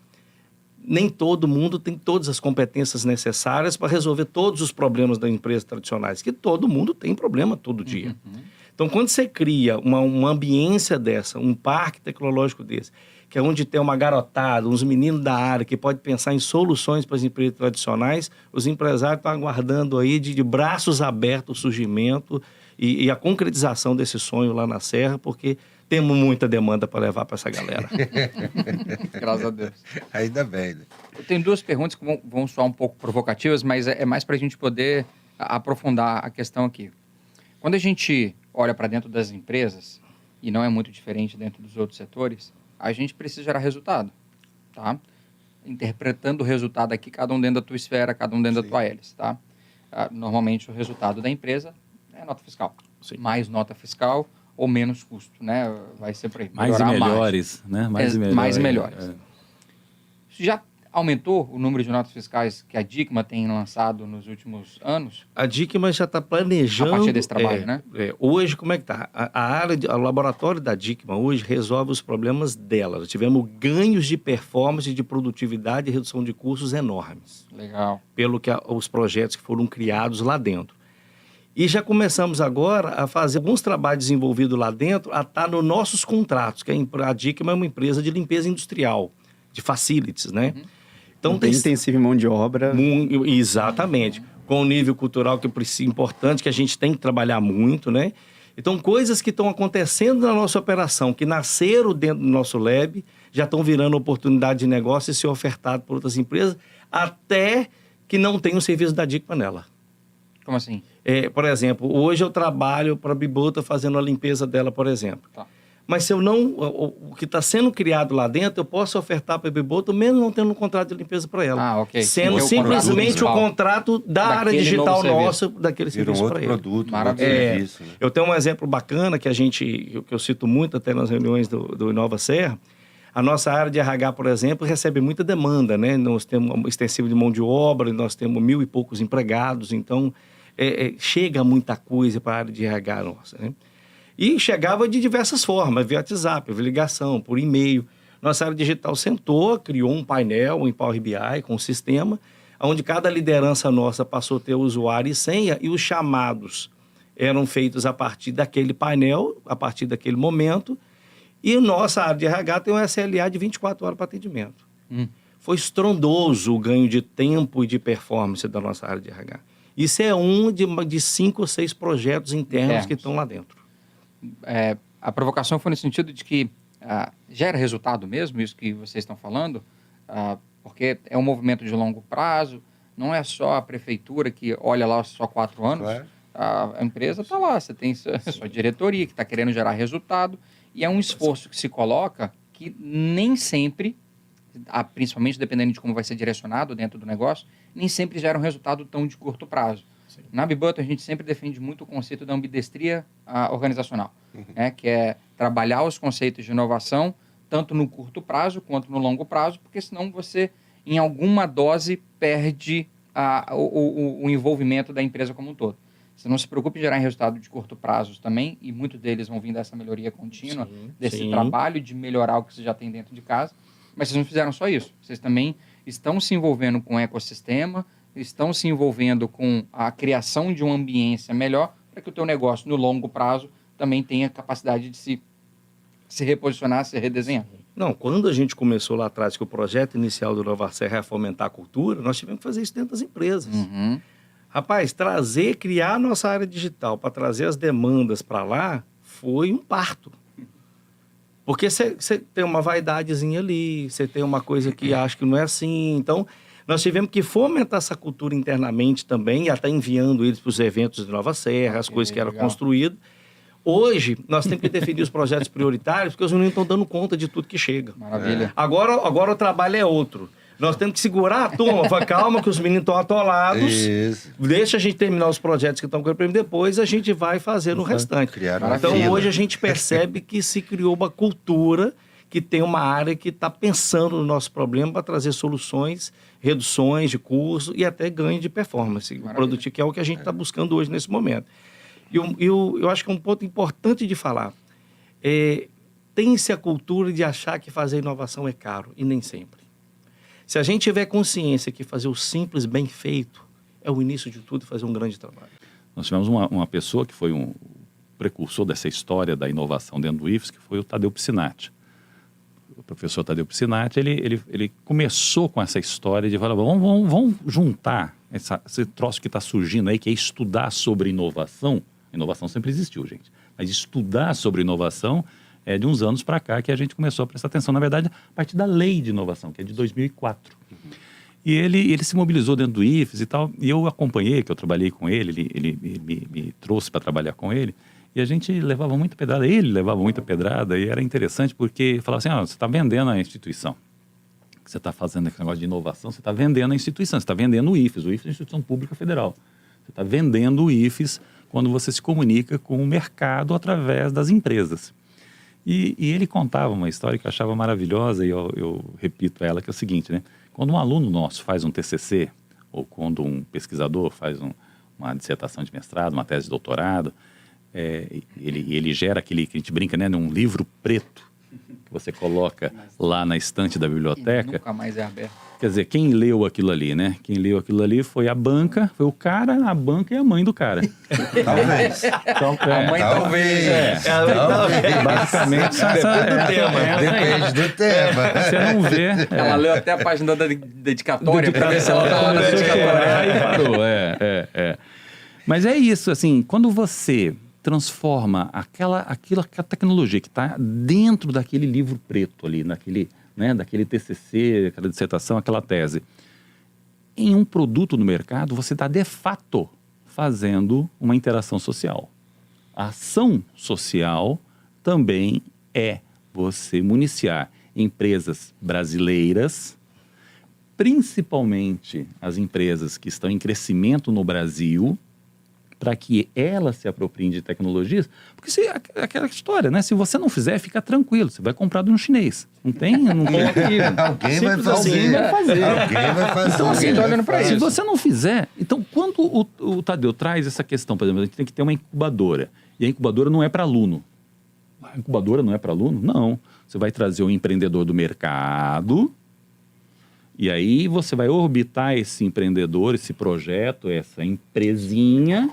nem todo mundo tem todas as competências necessárias para resolver todos os problemas das empresas tradicionais, que todo mundo tem problema todo dia. Então, quando você cria uma ambiência dessa, um parque tecnológico desse, que é onde tem uma garotada, uns meninos da área que pode pensar em soluções para as empresas tradicionais, os empresários estão aguardando aí de braços abertos o surgimento e a concretização desse sonho lá na Serra, porque temos muita demanda para levar para essa galera. Graças a Deus. Ainda bem, né? Eu tenho duas perguntas que vão soar um pouco provocativas, mas é mais para a gente poder aprofundar a questão aqui. Quando a gente olha para dentro das empresas, e não é muito diferente dentro dos outros setores, a gente precisa gerar resultado, tá? Interpretando o resultado aqui, cada um dentro da tua esfera, cada um dentro da tua hélice, tá? Normalmente o resultado da empresa é nota fiscal. Sim. Mais nota fiscal ou menos custo, né? Vai ser por aí. Mais e melhores, né? Mais e melhores. Mais e melhores. Isso já aumentou o número de notas fiscais que a DICMA tem lançado nos últimos anos? A DICMA já está planejando... A partir desse trabalho, né? Hoje, como é que está? O laboratório da DICMA hoje resolve os problemas dela. Nós tivemos ganhos de performance, de produtividade e redução de custos enormes. Legal. Pelo que os projetos que foram criados lá dentro. E já começamos agora a fazer alguns trabalhos desenvolvidos lá dentro, a estar nos nossos contratos, que a DICMA é uma empresa de limpeza industrial, de facilities, né? Então, tem intensivo em mão de obra. Exatamente. Com um nível cultural que é importante, que a gente tem que trabalhar muito, né? Então, coisas que estão acontecendo na nossa operação, que nasceram dentro do nosso lab, já estão virando oportunidade de negócio e ser ofertado por outras empresas, até que não tem um serviço da DICMA nela. Como assim? Por exemplo, hoje eu trabalho para a Bibuta fazendo a limpeza dela, por exemplo. Tá. Mas se eu não... O que está sendo criado lá dentro, eu posso ofertar para a Bibuta, mesmo não tendo um contrato de limpeza para ela. Ah, ok. Sendo simplesmente o contrato da área digital nossa, daquele serviço para ele. Virou outro produto, Maravilha. outro serviço. Né? Eu tenho um exemplo bacana que eu cito muito até nas reuniões do Inova Serra. A nossa área de RH, por exemplo, recebe muita demanda, né? Nós temos um extensivo de mão de obra, nós temos 1.000 e poucos empregados, então chega muita coisa para a área de RH nossa, né? E chegava de diversas formas, via WhatsApp, via ligação, por e-mail. Nossa área digital sentou, criou um painel em Power BI com um sistema, onde cada liderança nossa passou a ter usuário e senha, e os chamados eram feitos a partir daquele painel, a partir daquele momento, e nossa área de RH tem um SLA de 24 horas para atendimento. Foi estrondoso o ganho de tempo e de performance da nossa área de RH. Isso é um de 5 ou 6 projetos internos que estão lá dentro. A provocação foi no sentido de que gera resultado mesmo, isso que vocês estão falando, porque é um movimento de longo prazo, não é só a prefeitura que olha lá só 4 anos, claro. A empresa está lá, você tem sua diretoria que está querendo gerar resultado, e é um esforço que se coloca que nem sempre, principalmente dependendo de como vai ser direcionado dentro do negócio, nem sempre gera um resultado tão de curto prazo. Sim. Na Bibuta, a gente sempre defende muito o conceito da ambidestria organizacional, né, que é trabalhar os conceitos de inovação tanto no curto prazo quanto no longo prazo, porque senão você, em alguma dose, perde o envolvimento da empresa como um todo. Você não se preocupe em gerar resultado de curto prazo também, e muitos deles vão vir dessa melhoria contínua, desse trabalho de melhorar o que você já tem dentro de casa, mas vocês não fizeram só isso. Vocês também estão se envolvendo com o ecossistema, estão se envolvendo com a criação de uma ambiência melhor para que o teu negócio, no longo prazo, também tenha capacidade de se reposicionar, se redesenhar. Não, quando a gente começou lá atrás, que o projeto inicial do Nova Serra é fomentar a cultura, nós tivemos que fazer isso dentro das empresas. Rapaz, criar a nossa área digital para trazer as demandas para lá foi um parto. Porque você tem uma vaidadezinha ali, você tem uma coisa que acha que não é assim. Então, nós tivemos que fomentar essa cultura internamente também, e até enviando eles para os eventos de Nova Serra, as coisas que eram construídas. Hoje, nós temos que definir os projetos prioritários, porque os meninos estão dando conta de tudo que chega. Maravilha. Agora o trabalho é outro. Nós temos que segurar a turma, calma que os meninos estão atolados. Isso. Deixa a gente terminar os projetos que estão com o prêmio, depois a gente vai fazer o restante. Então, hoje a gente percebe que se criou uma cultura que tem uma área que está pensando no nosso problema para trazer soluções, reduções de custo e até ganho de performance produtivo, que é o que a gente está buscando hoje nesse momento. E eu acho que é um ponto importante de falar. Tem-se a cultura de achar que fazer inovação é caro, e nem sempre. Se a gente tiver consciência que fazer o simples bem feito é o início de tudo e fazer um grande trabalho. Nós tivemos uma pessoa que foi um precursor dessa história da inovação dentro do IFES, que foi o Tadeu Piscinati. O professor Tadeu Piscinati, ele começou com essa história de falar, vamos juntar esse troço que está surgindo aí, que é estudar sobre inovação. Inovação sempre existiu, gente. Mas estudar sobre inovação é de uns anos para cá que a gente começou a prestar atenção, na verdade, a partir da lei de inovação, que é de 2004. E ele se mobilizou dentro do IFES e tal, e eu acompanhei, que eu trabalhei com ele, ele me trouxe para trabalhar com ele, e a gente levava muita pedrada, ele levava muita pedrada, e era interessante porque falava assim, você está vendendo a instituição, você está fazendo esse negócio de inovação, você está vendendo a instituição, você está vendendo o IFES é a Instituição Pública Federal, você está vendendo o IFES quando você se comunica com o mercado através das empresas. E ele contava uma história que eu achava maravilhosa, e eu repito ela, que é o seguinte, né? Quando um aluno nosso faz um TCC, ou quando um pesquisador faz uma dissertação de mestrado, uma tese de doutorado, ele gera aquele que a gente brinca, né, num livro preto que você coloca lá na estante da biblioteca. Nunca mais é aberto. Quer dizer, quem leu aquilo ali, né? Quem leu aquilo ali foi a banca, foi o cara, a banca e a mãe do cara. Talvez. Então, A mãe talvez. basicamente, Depende do tema. você não vê. Ela leu até a página da dedicatória para ver se ela estava na começou a chorar dedicatória. e parou. Mas é isso, assim, quando você transforma aquela tecnologia que está dentro daquele livro preto ali, daquele TCC, aquela dissertação, aquela tese, em um produto no mercado, você está de fato fazendo uma interação social. A ação social também é você municiar empresas brasileiras, principalmente as empresas que estão em crescimento no Brasil, para que elas se apropriem de tecnologias, porque aquela história, né? Se você não fizer, fica tranquilo, você vai comprar de um chinês. Não tem aqui. Alguém vai fazer. Alguém vai fazer. Então, assim, Alguém olhando pra se isso. você não fizer... Então, quando o Tadeu traz essa questão, por exemplo, a gente tem que ter uma incubadora, e a incubadora não é para aluno. A incubadora não é para aluno? Não. Você vai trazer o empreendedor do mercado, e aí você vai orbitar esse empreendedor, esse projeto, essa empresinha,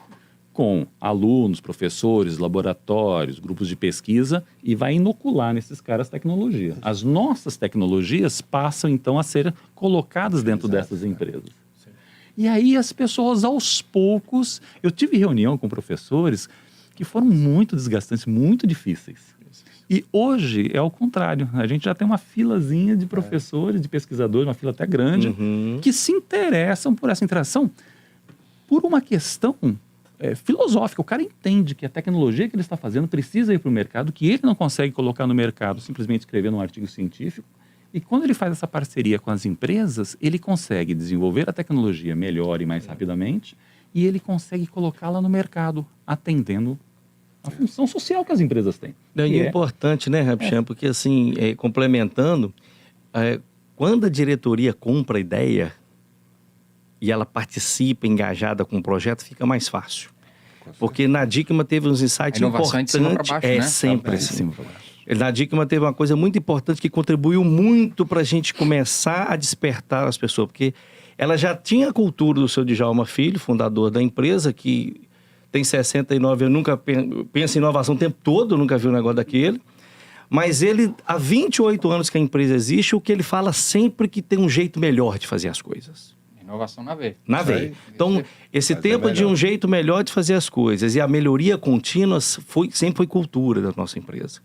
com alunos, professores, laboratórios, grupos de pesquisa, e vai inocular nesses caras tecnologia. As nossas tecnologias passam, então, a ser colocadas dentro dessas empresas. E aí as pessoas, aos poucos... Eu tive reunião com professores que foram muito desgastantes, muito difíceis. E hoje é o contrário. A gente já tem uma filazinha de professores, de pesquisadores, uma fila até grande, que se interessam por essa interação por uma questão filosófica. O cara entende que a tecnologia que ele está fazendo precisa ir para o mercado, que ele não consegue colocar no mercado simplesmente escrevendo um artigo científico. E quando ele faz essa parceria com as empresas, ele consegue desenvolver a tecnologia melhor e mais rapidamente, e ele consegue colocá-la no mercado, atendendo a função social que as empresas têm. E é importante, né, Rabchan? Porque, assim, complementando, quando a diretoria compra a ideia e ela participa engajada com o projeto, fica mais fácil. Porque na DICMA teve uns insights importantes. De cima para baixo, né? Sempre assim. Na DICMA teve uma coisa muito importante que contribuiu muito para a gente começar a despertar as pessoas, porque ela já tinha a cultura do seu Djalma Filho, fundador da empresa, que tem 69 anos, nunca pensa em inovação o tempo todo, nunca viu um negócio daquele. Mas ele, há 28 anos que a empresa existe, o que ele fala sempre que tem um jeito melhor de fazer as coisas. Inovação na veia. Na veia. Então, esse tempo de um jeito melhor de fazer as coisas e a melhoria contínua sempre foi cultura da nossa empresa.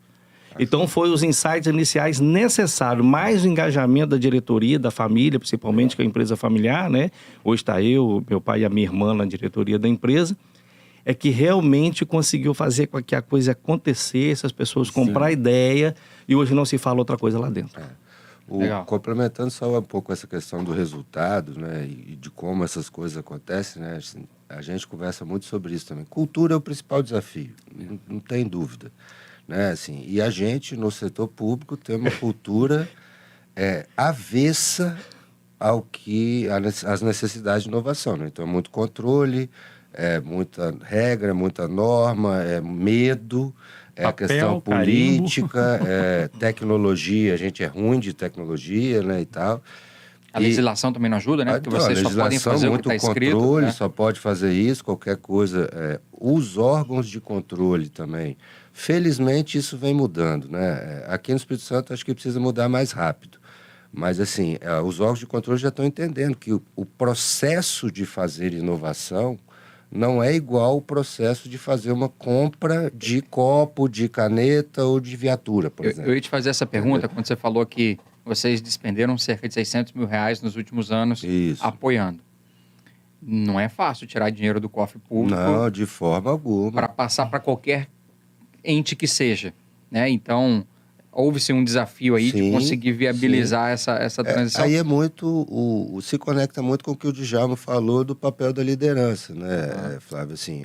Então, foi os insights iniciais necessários, mais o engajamento da diretoria, da família, principalmente com a empresa familiar, né? Hoje está eu, meu pai e a minha irmã na diretoria da empresa, é que realmente conseguiu fazer com que a coisa acontecesse, as pessoas comprar a ideia, e hoje não se fala outra coisa lá dentro. Complementando só um pouco essa questão do resultado, né, e de como essas coisas acontecem, né, assim, a gente conversa muito sobre isso também. Cultura é o principal desafio, não tem dúvida, né, assim, e a gente no setor público tem uma cultura avessa às necessidades de inovação, né? Então é muito controle, muita regra, muita norma, medo, Papel, questão política, tecnologia, a gente é ruim de tecnologia, né, e tal. A legislação também não ajuda, né? Porque Então, vocês só podem fazer o que está escrito. controle, Né? só pode fazer isso, qualquer coisa. Os órgãos de controle também. Felizmente, isso vem mudando, né? Aqui no Espírito Santo, acho que precisa mudar mais rápido. Mas, assim, os órgãos de controle já estão entendendo que o processo de fazer inovação não é igual ao processo de fazer uma compra de copo, de caneta ou de viatura, por exemplo. Eu ia te fazer essa pergunta quando você falou que vocês despenderam cerca de R$600 mil nos últimos anos apoiando. Não é fácil tirar dinheiro do cofre público. Não, de forma alguma. Para passar para qualquer ente que seja, né? Então, houve-se um desafio aí de conseguir viabilizar essa transição. Aí é muito, se conecta muito com o que o Djalma falou do papel da liderança, né, Flávio? Assim,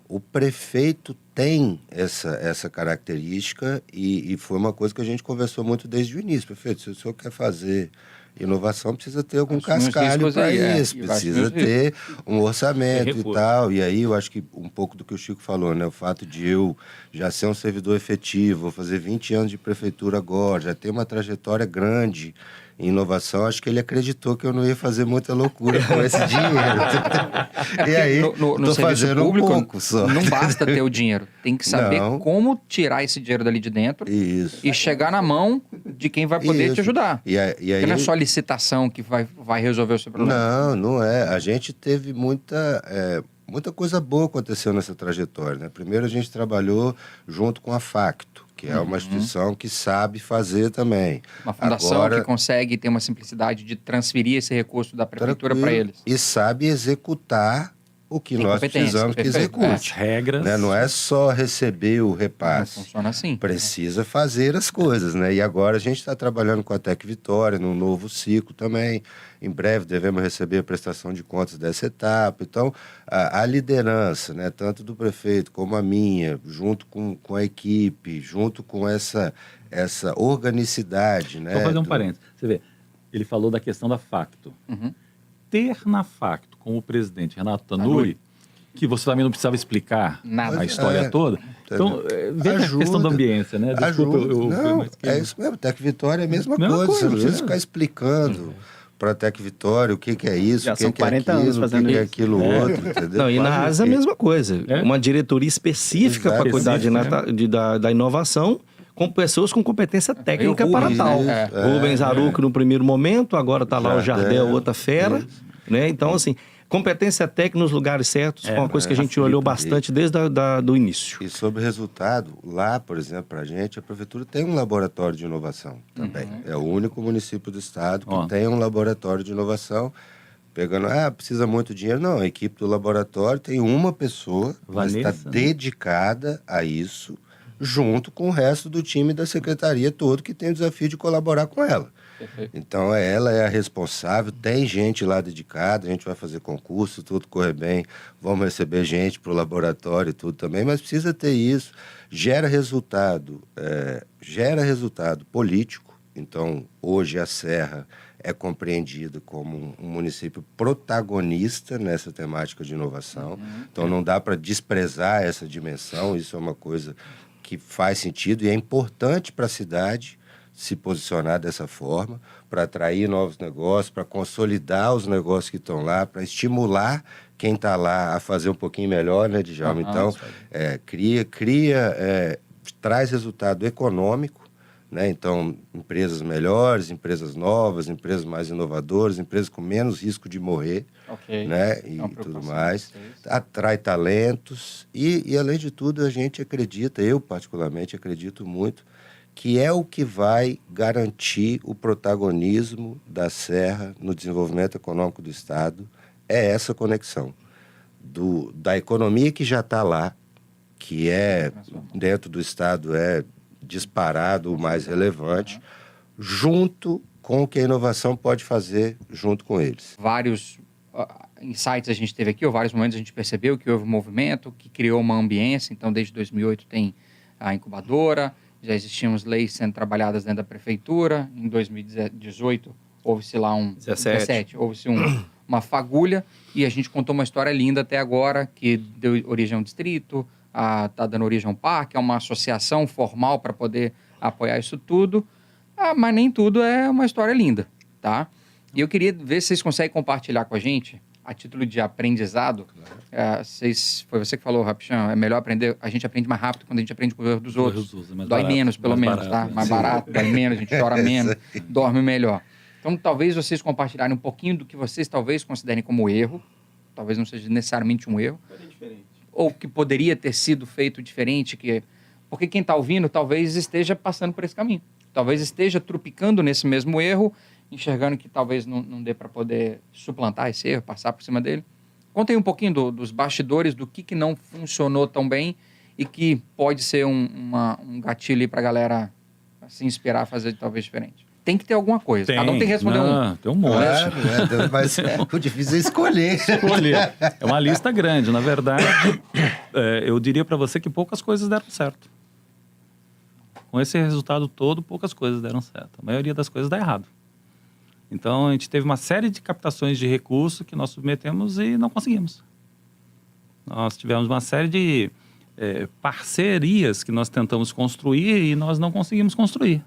o prefeito tem essa característica e foi uma coisa que a gente conversou muito desde o início. Prefeito, se o senhor quer fazer inovação, precisa ter algum cascalho para isso, precisa ter um orçamento e tal. E aí eu acho que um pouco do que o Chico falou, né? O fato de eu já ser um servidor efetivo, vou fazer 20 anos de prefeitura agora, já ter uma trajetória grande em inovação, acho que ele acreditou que eu não ia fazer muita loucura com esse dinheiro. E aí, no serviço público, pouco só. não basta ter o dinheiro, tem que saber como tirar esse dinheiro dali de dentro e chegar na mão de quem vai poder te ajudar. E aí, porque não é só a licitação que vai resolver o seu problema. Não é. A gente teve muita coisa boa aconteceu nessa trajetória, né? Primeiro a gente trabalhou junto com a Facto, que é uma instituição que sabe fazer também. Uma fundação que consegue ter uma simplicidade de transferir esse recurso da prefeitura para eles. E sabe executar o que nós precisamos que execute. As regras. Né? Não é só receber o repasse. Não funciona assim. Precisa fazer as coisas, né? E agora a gente está trabalhando com a Tec Vitória, num novo ciclo também. Em breve devemos receber a prestação de contas dessa etapa. Então, a liderança, né, tanto do prefeito como a minha, junto com a equipe, junto com essa organicidade, né? Vou fazer um parênteses. Você vê, ele falou da questão da Facto. Ter na Facto como presidente Renato Tanuri, que você também não precisava explicar a história toda. Então, vem a questão da ambiência, né? Desculpa, é isso mesmo. Tec Vitória é a mesma coisa. Você não precisa ficar explicando para a Tec Vitória o que é isso, o que é aquilo, o que é aquilo outro, entendeu? Não, e na ASA é a mesma coisa. Uma diretoria específica para cuidar da inovação, com pessoas com competência técnica para tal. Rubens Aruco no primeiro momento, agora está lá o Jardel, outra fera. Né? Então, assim, competência técnica nos lugares certos foi uma coisa que a gente olhou bastante desde do início. E sobre resultado, lá, por exemplo, para a gente, a prefeitura tem um laboratório de inovação também. É o único município do estado que tem um laboratório de inovação. Pegando, precisa muito dinheiro. Não, a equipe do laboratório tem uma pessoa que está dedicada a isso, junto com o resto do time da secretaria todo que tem o desafio de colaborar com ela. Perfeito. Então, ela é a responsável, tem gente lá dedicada, a gente vai fazer concurso, tudo correr bem, vamos receber gente para o laboratório e tudo também, mas precisa ter isso, gera resultado político. Então, hoje a Serra é compreendida como um município protagonista nessa temática de inovação, então não dá para desprezar essa dimensão, isso é uma coisa que faz sentido e é importante para a cidade se posicionar dessa forma, para atrair novos negócios, para consolidar os negócios que estão lá, para estimular quem está lá a fazer um pouquinho melhor, né, Djalma? Então, traz resultado econômico, né? Então, empresas melhores, empresas novas, empresas mais inovadoras, empresas com menos risco de morrer, né? E tudo mais. Atrai talentos e, além de tudo, a gente acredita, eu particularmente acredito muito, que é o que vai garantir o protagonismo da Serra no desenvolvimento econômico do Estado, é essa conexão da economia que já está lá, que dentro do Estado disparado o mais relevante, junto com o que a inovação pode fazer junto com eles. Vários insights a gente teve aqui, ou vários momentos a gente percebeu que houve um movimento que criou uma ambiência. Então, desde 2008 tem a incubadora, já existiam leis sendo trabalhadas dentro da prefeitura. Em 2018 houve-se lá 17 houve-se uma fagulha, e a gente contou uma história linda até agora, que deu origem a um distrito, está dando origem a um parque, a uma associação formal para poder apoiar isso tudo. Mas nem tudo é uma história linda, tá? E eu queria ver se vocês conseguem compartilhar com a gente, a título de aprendizado. Foi você que falou, Rapichão, é melhor aprender, a gente aprende mais rápido quando a gente aprende com o erro dos outros. Dói menos, pelo menos, tá? Mais barato, dói menos, a gente chora menos, dorme melhor. Então, talvez vocês compartilharem um pouquinho do que vocês talvez considerem como erro, talvez não seja necessariamente um erro, ou que poderia ter sido feito diferente, porque quem está ouvindo talvez esteja passando por esse caminho. Talvez esteja trupicando nesse mesmo erro, enxergando que talvez não dê para poder suplantar esse erro, passar por cima dele. Contem um pouquinho dos bastidores, do que não funcionou tão bem e que pode ser um gatilho para a galera se inspirar a fazer talvez diferente. Tem que ter alguma coisa. Cada um tem que responder Tem um monte. Claro, mas o difícil é escolher. É uma lista grande. Na verdade, eu diria para você que poucas coisas deram certo. Com esse resultado todo, poucas coisas deram certo. A maioria das coisas dá errado. Então, a gente teve uma série de captações de recursos que nós submetemos e não conseguimos. Nós tivemos uma série de parcerias que nós tentamos construir e nós não conseguimos construir.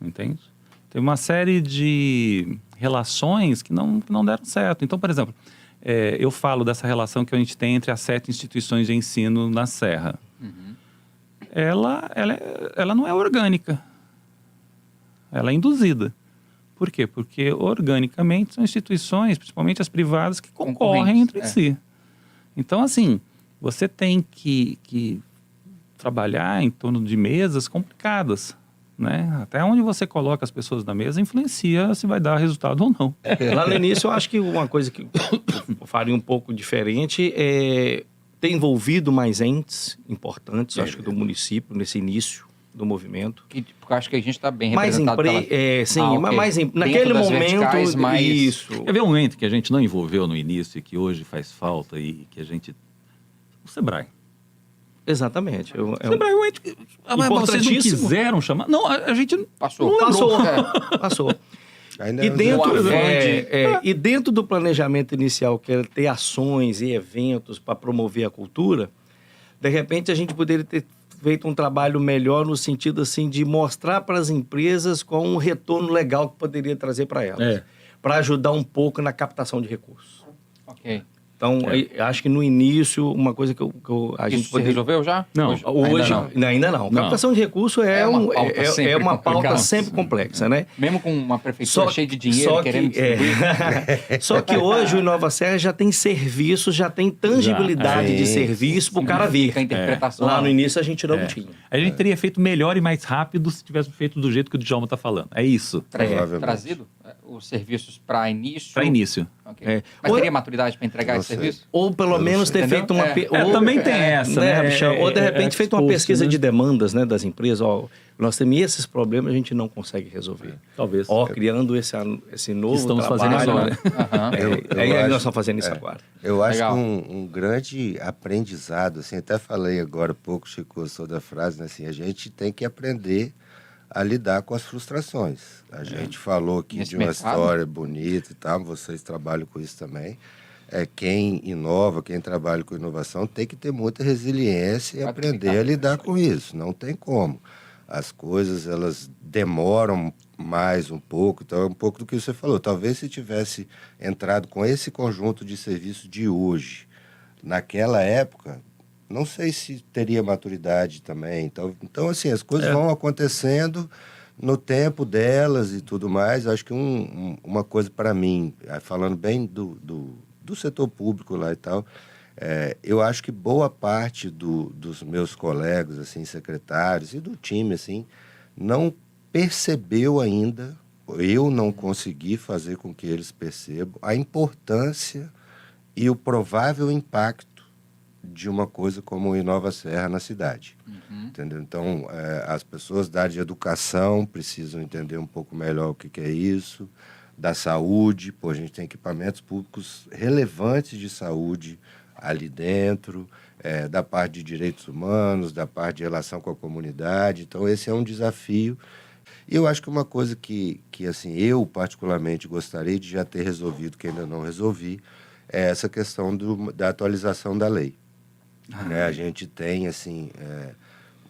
Entende? Teve uma série de relações que não deram certo. Então, por exemplo, eu falo dessa relação que a gente tem entre as 7 instituições de ensino na Serra. Uhum. Ela não é orgânica. Ela é induzida. Por quê? Porque organicamente são instituições, principalmente as privadas, que concorrem entre si. Então, assim, você tem que trabalhar em torno de mesas complicadas, né? Até onde você coloca as pessoas na mesa influencia se vai dar resultado ou não. Lá no início, eu acho que uma coisa que eu faria um pouco diferente é ter envolvido mais entes importantes, acho que do município, nesse início do movimento. Porque eu acho que a gente está bem mais representado. naquele momento, isso. Quer ver um ente que a gente não envolveu no início e que hoje faz falta e que a gente... O Sebrae. Exatamente. Sebrae é um ente... Mas vocês não quiseram chamar... Não, a gente... Passou. Passou. Ainda E dentro do planejamento inicial, que era ter ações e eventos para promover a cultura, de repente a gente poderia ter feito um trabalho melhor no sentido assim de mostrar para as empresas qual um retorno legal que poderia trazer para elas, para ajudar um pouco na captação de recursos. Ok. Então, acho que no início, uma coisa que a gente poderia... resolveu já? Não, hoje ainda não. Captação de recursos é uma pauta sempre complexa, né? Mesmo com uma prefeitura cheia de dinheiro, querendo distribuir. Só que hoje o Inova Serra já tem serviços, já tem tangibilidade de serviço para o cara ver. Tem interpretação. Lá no início a gente não tinha. A gente teria feito melhor e mais rápido se tivesse feito do jeito que o Djalma está falando. É isso. Trazido os serviços para início? Para início. Okay. Mas teria maturidade para entregar esse serviço? Ou pelo menos ter feito uma... também tem essa, né? Ou de repente feito uma pesquisa de demandas, né, das empresas. Ó, nós temos esses problemas, a gente não consegue resolver. Talvez. Criando esse novo Estamos trabalho. Fazendo agora. Nós estamos fazendo isso agora. Eu acho que um grande aprendizado, assim, até falei agora há pouco, Chico, sobre a frase, né, assim, a gente tem que aprender a lidar com as frustrações. A gente falou aqui de uma história bonita e tal, vocês trabalham com isso também. Quem inova, quem trabalha com inovação, tem que ter muita resiliência e aprender a lidar com isso. Não tem como. As coisas, elas demoram mais um pouco. Então, é um pouco do que você falou. Talvez se tivesse entrado com esse conjunto de serviço de hoje, naquela época, não sei se teria maturidade também. Então assim, as coisas vão acontecendo no tempo delas e tudo mais. Acho que uma coisa para mim, falando bem do setor público lá e tal, eu acho que boa parte dos meus colegas, assim, secretários e do time, assim, não percebeu ainda, eu não consegui fazer com que eles percebam a importância e o provável impacto de uma coisa como o Inova Serra na cidade. Entendeu? Então, as pessoas da área de educação precisam entender um pouco melhor o que é isso, da saúde, a gente tem equipamentos públicos relevantes de saúde ali dentro, da parte de direitos humanos, da parte de relação com a comunidade. Então, esse é um desafio. E eu acho que uma coisa que assim, eu particularmente gostaria de já ter resolvido, que ainda não resolvi, é essa questão da atualização da lei. A gente tem, assim,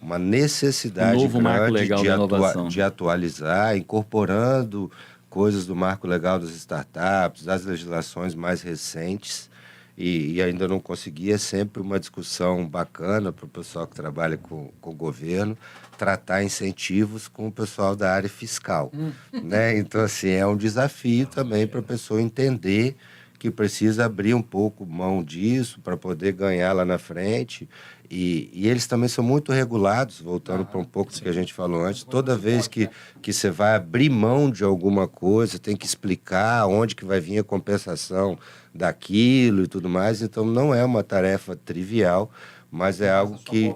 uma necessidade grande de atualizar, incorporando coisas do marco legal das startups, das legislações mais recentes, e ainda não consegui. É sempre uma discussão bacana para o pessoal que trabalha com o governo, tratar incentivos com o pessoal da área fiscal. Né? Então, assim, é um desafio também para a pessoa entender que precisa abrir um pouco mão disso para poder ganhar lá na frente. E eles também são muito regulados, voltando para um pouco do que a gente falou antes. Toda vez que você vai abrir mão de alguma coisa, tem que explicar onde que vai vir a compensação daquilo e tudo mais. Então, não é uma tarefa trivial, mas é algo que...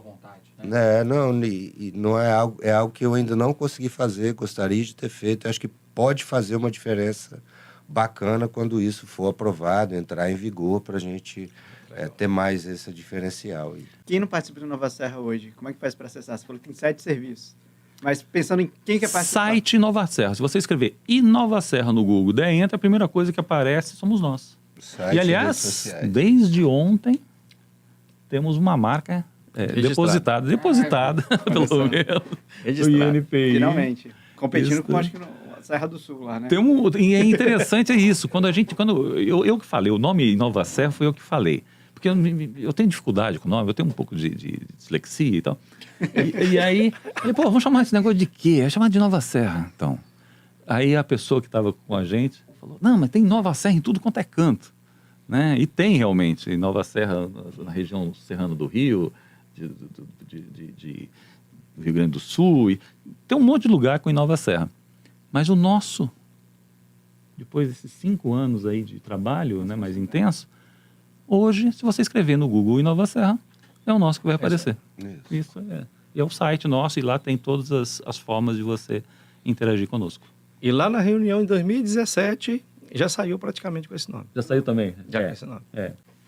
Não é algo que eu ainda não consegui fazer, gostaria de ter feito. Eu acho que pode fazer uma diferença bacana quando isso for aprovado, entrar em vigor, para a gente ter mais esse diferencial. Quem não participa do Nova Serra hoje, como é que faz para acessar? Você falou que tem 7 serviços. Mas pensando em quem quer participar... Site Nova Serra. Se você escrever Inova Serra no Google, daí entra, a primeira coisa que aparece somos nós. Site, e, aliás, desde ontem, temos uma marca depositada pelo menos, o INPI. Finalmente. Competindo com, acho que, a Serra do Sul lá, né? E é interessante isso. Eu que falei, o nome Nova Serra foi eu que falei. Porque eu tenho dificuldade com o nome, eu tenho um pouco de dislexia e tal. E aí, falei, vamos chamar esse negócio de quê? É chamar de Nova Serra, então. Aí a pessoa que estava com a gente falou, não, mas tem Nova Serra em tudo quanto é canto. Né? E tem realmente, Nova Serra na região serrana do Rio, do Rio Grande do Sul, e tem um monte de lugar com Nova Serra. Mas o nosso, depois desses 5 anos aí de trabalho, né, mais intenso, hoje, se você escrever no Google Nova Serra, é o nosso que vai aparecer. Isso é. E é o site nosso, e lá tem todas as formas de você interagir conosco. E lá na reunião em 2017, já saiu praticamente com esse nome. Já saiu também? Já com esse nome.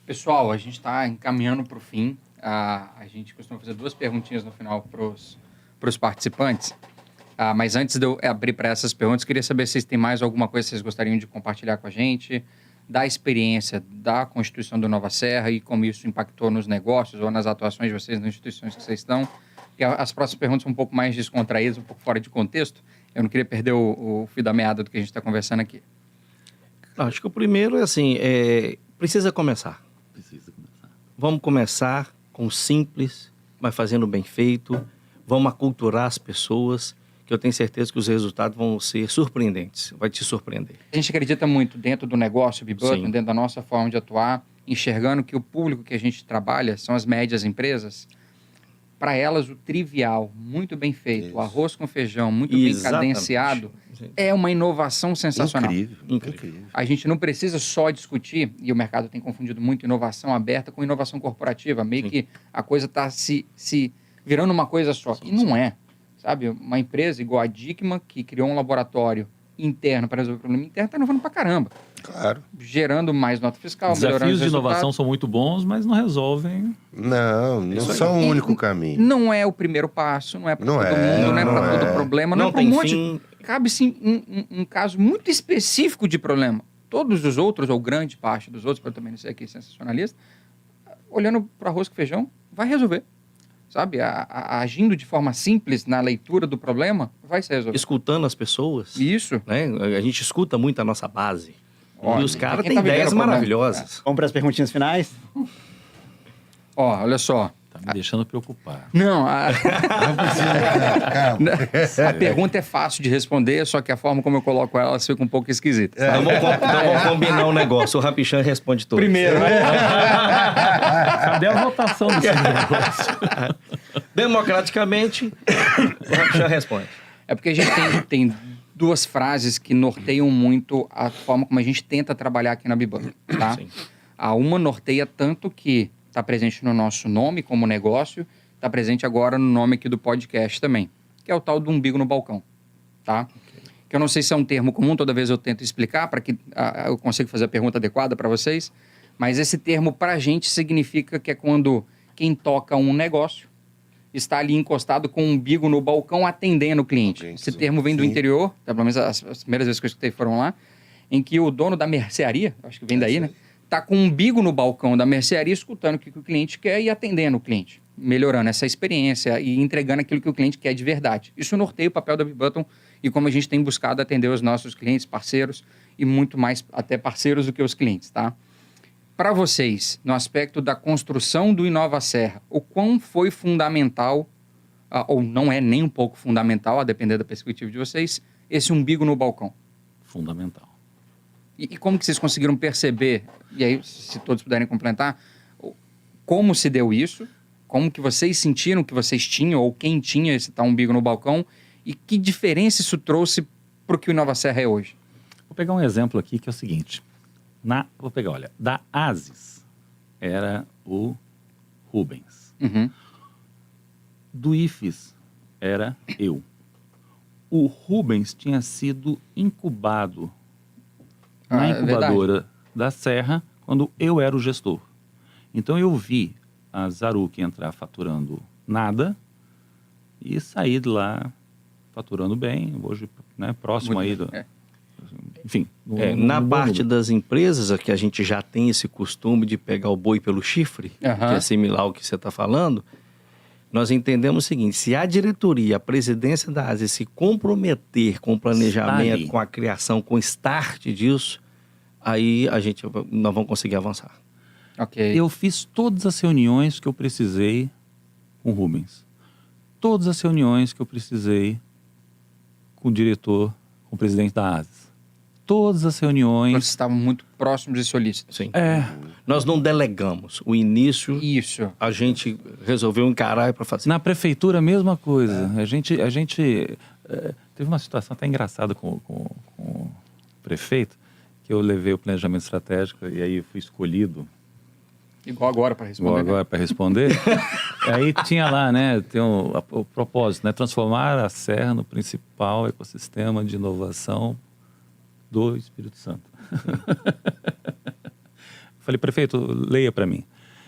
Pessoal, a gente está encaminhando para o fim. A gente costuma fazer 2 perguntinhas no final para os participantes. Mas antes de eu abrir para essas perguntas, queria saber se vocês têm mais alguma coisa que vocês gostariam de compartilhar com a gente, da experiência da Constituição do Nova Serra e como isso impactou nos negócios ou nas atuações de vocês, nas instituições que vocês estão. Porque as próximas perguntas são um pouco mais descontraídas, um pouco fora de contexto. Eu não queria perder o fio da meada do que a gente está conversando aqui. Acho que o primeiro é assim, precisa começar. Vamos começar com o simples, mas fazendo bem feito. Vamos aculturar as pessoas, que eu tenho certeza que os resultados vão ser surpreendentes. Vai te surpreender. A gente acredita muito dentro do negócio, B-Button, dentro da nossa forma de atuar, enxergando que o público que a gente trabalha são as médias empresas. Para elas, o trivial, muito bem feito, o arroz com feijão, muito bem cadenciado, é uma inovação sensacional. Incrível. A gente não precisa só discutir, e o mercado tem confundido muito inovação aberta com inovação corporativa. Meio que a coisa está se virando uma coisa só. E não é. Sabe, uma empresa igual a Dickmann, que criou um laboratório interno para resolver o problema interno, está inovando para caramba. Claro. Gerando mais nota fiscal, melhorando os desafios de resultados. inovação são muito bons, mas não resolvem. Não são o único caminho. Não é o primeiro passo, não é para todo mundo, não é para todo problema, não é para um monte. Cabe sim um caso muito específico de problema. Todos os outros, ou grande parte dos outros, para eu também não ser aqui sensacionalista, olhando para arroz com feijão, vai resolver. Sabe, agindo de forma simples na leitura do problema, vai ser resolvido. Escutando as pessoas. Isso. Né? A gente escuta muito a nossa base. Olha, e os caras têm tá ideias maravilhosas. Vamos para as perguntinhas finais? Olha só. Tá me deixando preocupado. Não, Calma. a pergunta é fácil de responder, só que a forma como eu coloco ela fica um pouco esquisita. Então vamos combinar um negócio. O Rapichan responde tudo. Primeiro, né? Cadê a votação desse negócio? Democraticamente, o Rapichan responde. É porque a gente tem 2 frases que norteiam muito a forma como a gente tenta trabalhar aqui na B-Button, tá? Sim. A uma norteia tanto que está presente no nosso nome como negócio, está presente agora no nome aqui do podcast também, que é o tal do umbigo no balcão, tá? Okay. Que eu não sei se é um termo comum, toda vez eu tento explicar para que eu consiga fazer a pergunta adequada para vocês, mas esse termo para a gente significa que é quando quem toca um negócio está ali encostado com o umbigo no balcão atendendo o cliente. Esse termo vem do interior, pelo menos as primeiras vezes que eu escutei foram lá, em que o dono da mercearia, acho que vem daí, né? Está com o umbigo no balcão da mercearia escutando o que o cliente quer e atendendo o cliente. melhorando essa experiência e entregando aquilo que o cliente quer de verdade. Isso norteia o papel da Bibutton e como a gente tem buscado atender os nossos clientes, parceiros e muito mais até parceiros do que os clientes, tá? Para vocês, no aspecto da construção do Inova Serra, o quão foi fundamental, ou não é nem um pouco fundamental, a depender da perspectiva de vocês, esse umbigo no balcão? Fundamental. E como que vocês conseguiram perceber, e aí se todos puderem complementar, como se deu isso, como que vocês sentiram que vocês tinham, ou quem tinha esse tal umbigo no balcão, e que diferença isso trouxe para o que o Inova Serra é hoje? Vou pegar um exemplo aqui que é o seguinte. Vou pegar, olha, da Asis era o Rubens. Uhum. Do IFES era eu. O Rubens tinha sido incubado na incubadora da Serra quando eu era o gestor. Então eu vi a Zaruc entrar faturando nada e sair de lá faturando bem. Hoje, né, próximo Muito aí bem, do... Enfim. Na parte das empresas, que a gente já tem esse costume de pegar o boi pelo chifre, que é similar ao que você está falando, nós entendemos o seguinte: se a diretoria, a presidência da ASE se comprometer com o planejamento, com a criação, com o start disso, aí nós vamos conseguir avançar. Ok. Eu fiz todas as reuniões que eu precisei com o Rubens. Todas as reuniões que eu precisei com o diretor, com o presidente da ASE. Todas as reuniões. Vocês estavam muito próximos e solícitos. Sim. É. Nós não delegamos. O início, Isso. a gente resolveu encarar para fazer. Na prefeitura, a mesma coisa. A gente teve uma situação até engraçada com o prefeito, que eu levei o planejamento estratégico e aí fui escolhido. Igual agora para responder. Igual agora para responder. Aí tinha lá, né, tem o propósito, né, transformar a Serra no principal ecossistema de inovação do Espírito Santo. Falei, prefeito, leia para mim.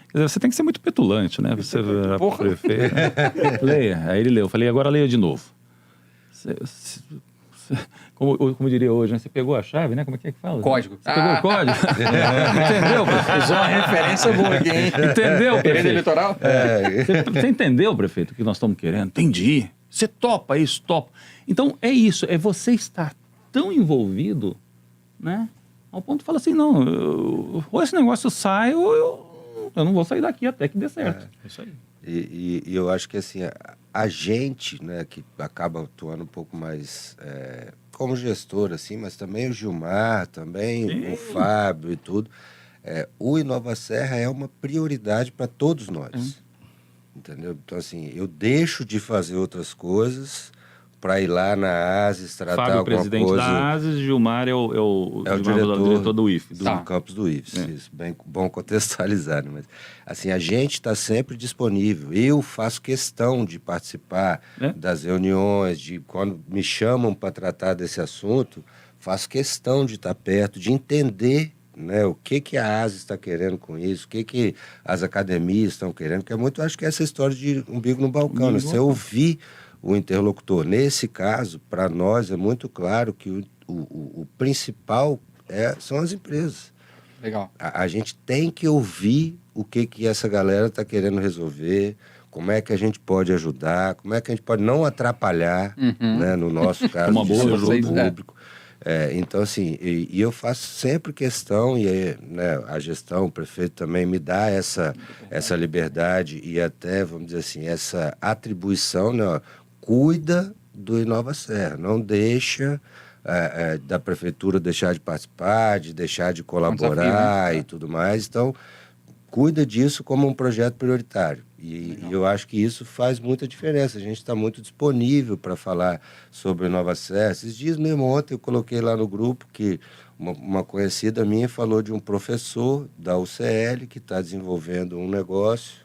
Quer dizer, você tem que ser muito petulante, né? Você virar pro prefeito. Leia. Aí ele leu. Falei, agora leia de novo. Como diria hoje, né? Você pegou a chave, né? Como é que fala? Código. Você pegou o código? Entendeu, prefeito? Usou uma referência boa aqui, hein? Entendeu, Período prefeito? eleitoral? Você entendeu, prefeito, o que nós estamos querendo? Entendi. Você topa isso, topa. Então, é isso. É você estar tão envolvido, né? Ao ponto de falar assim, não, ou esse negócio sai, ou eu não vou sair daqui até que dê certo. É isso aí. E eu acho que assim, a gente, né, que acaba atuando um pouco mais como gestor, assim, mas também o Gilmar, também o Fábio e tudo, o Inova Serra é uma prioridade para todos nós. Entendeu? Então, assim, eu deixo de fazer outras coisas para ir lá na ASES tratar Fábio, alguma presidente coisa. da ASES, Gilmar é o diretor do IFES. Do campus do IFES, isso, bem bom contextualizar, né? Mas assim, a gente está sempre disponível. Eu faço questão de participar das reuniões, de quando me chamam para tratar desse assunto, faço questão de estar perto, de entender, né, o que a ASES está querendo com isso, o que as academias estão querendo, que é muito, acho que é essa história de umbigo no balcão, né? Você ouvir o interlocutor. Nesse caso, para nós é muito claro que o principal são as empresas. Legal. A gente tem que ouvir o que essa galera está querendo resolver, como é que a gente pode ajudar, como é que a gente pode não atrapalhar, né, no nosso caso, Uma de boa ser ajuda. público. Então, assim, e eu faço sempre questão, e né, a gestão, o prefeito também me dá essa liberdade e até, vamos dizer assim, essa atribuição, né, ó, cuida do Inova Serra, não deixa da prefeitura deixar de participar, de deixar de colaborar, desafio, né? E tudo mais. Então, cuida disso como um projeto prioritário. E eu acho que isso faz muita diferença. A gente está muito disponível para falar sobre o Inova Serra. Esses dias mesmo, ontem, eu coloquei lá no grupo que uma conhecida minha falou de um professor da UCL que está desenvolvendo um negócio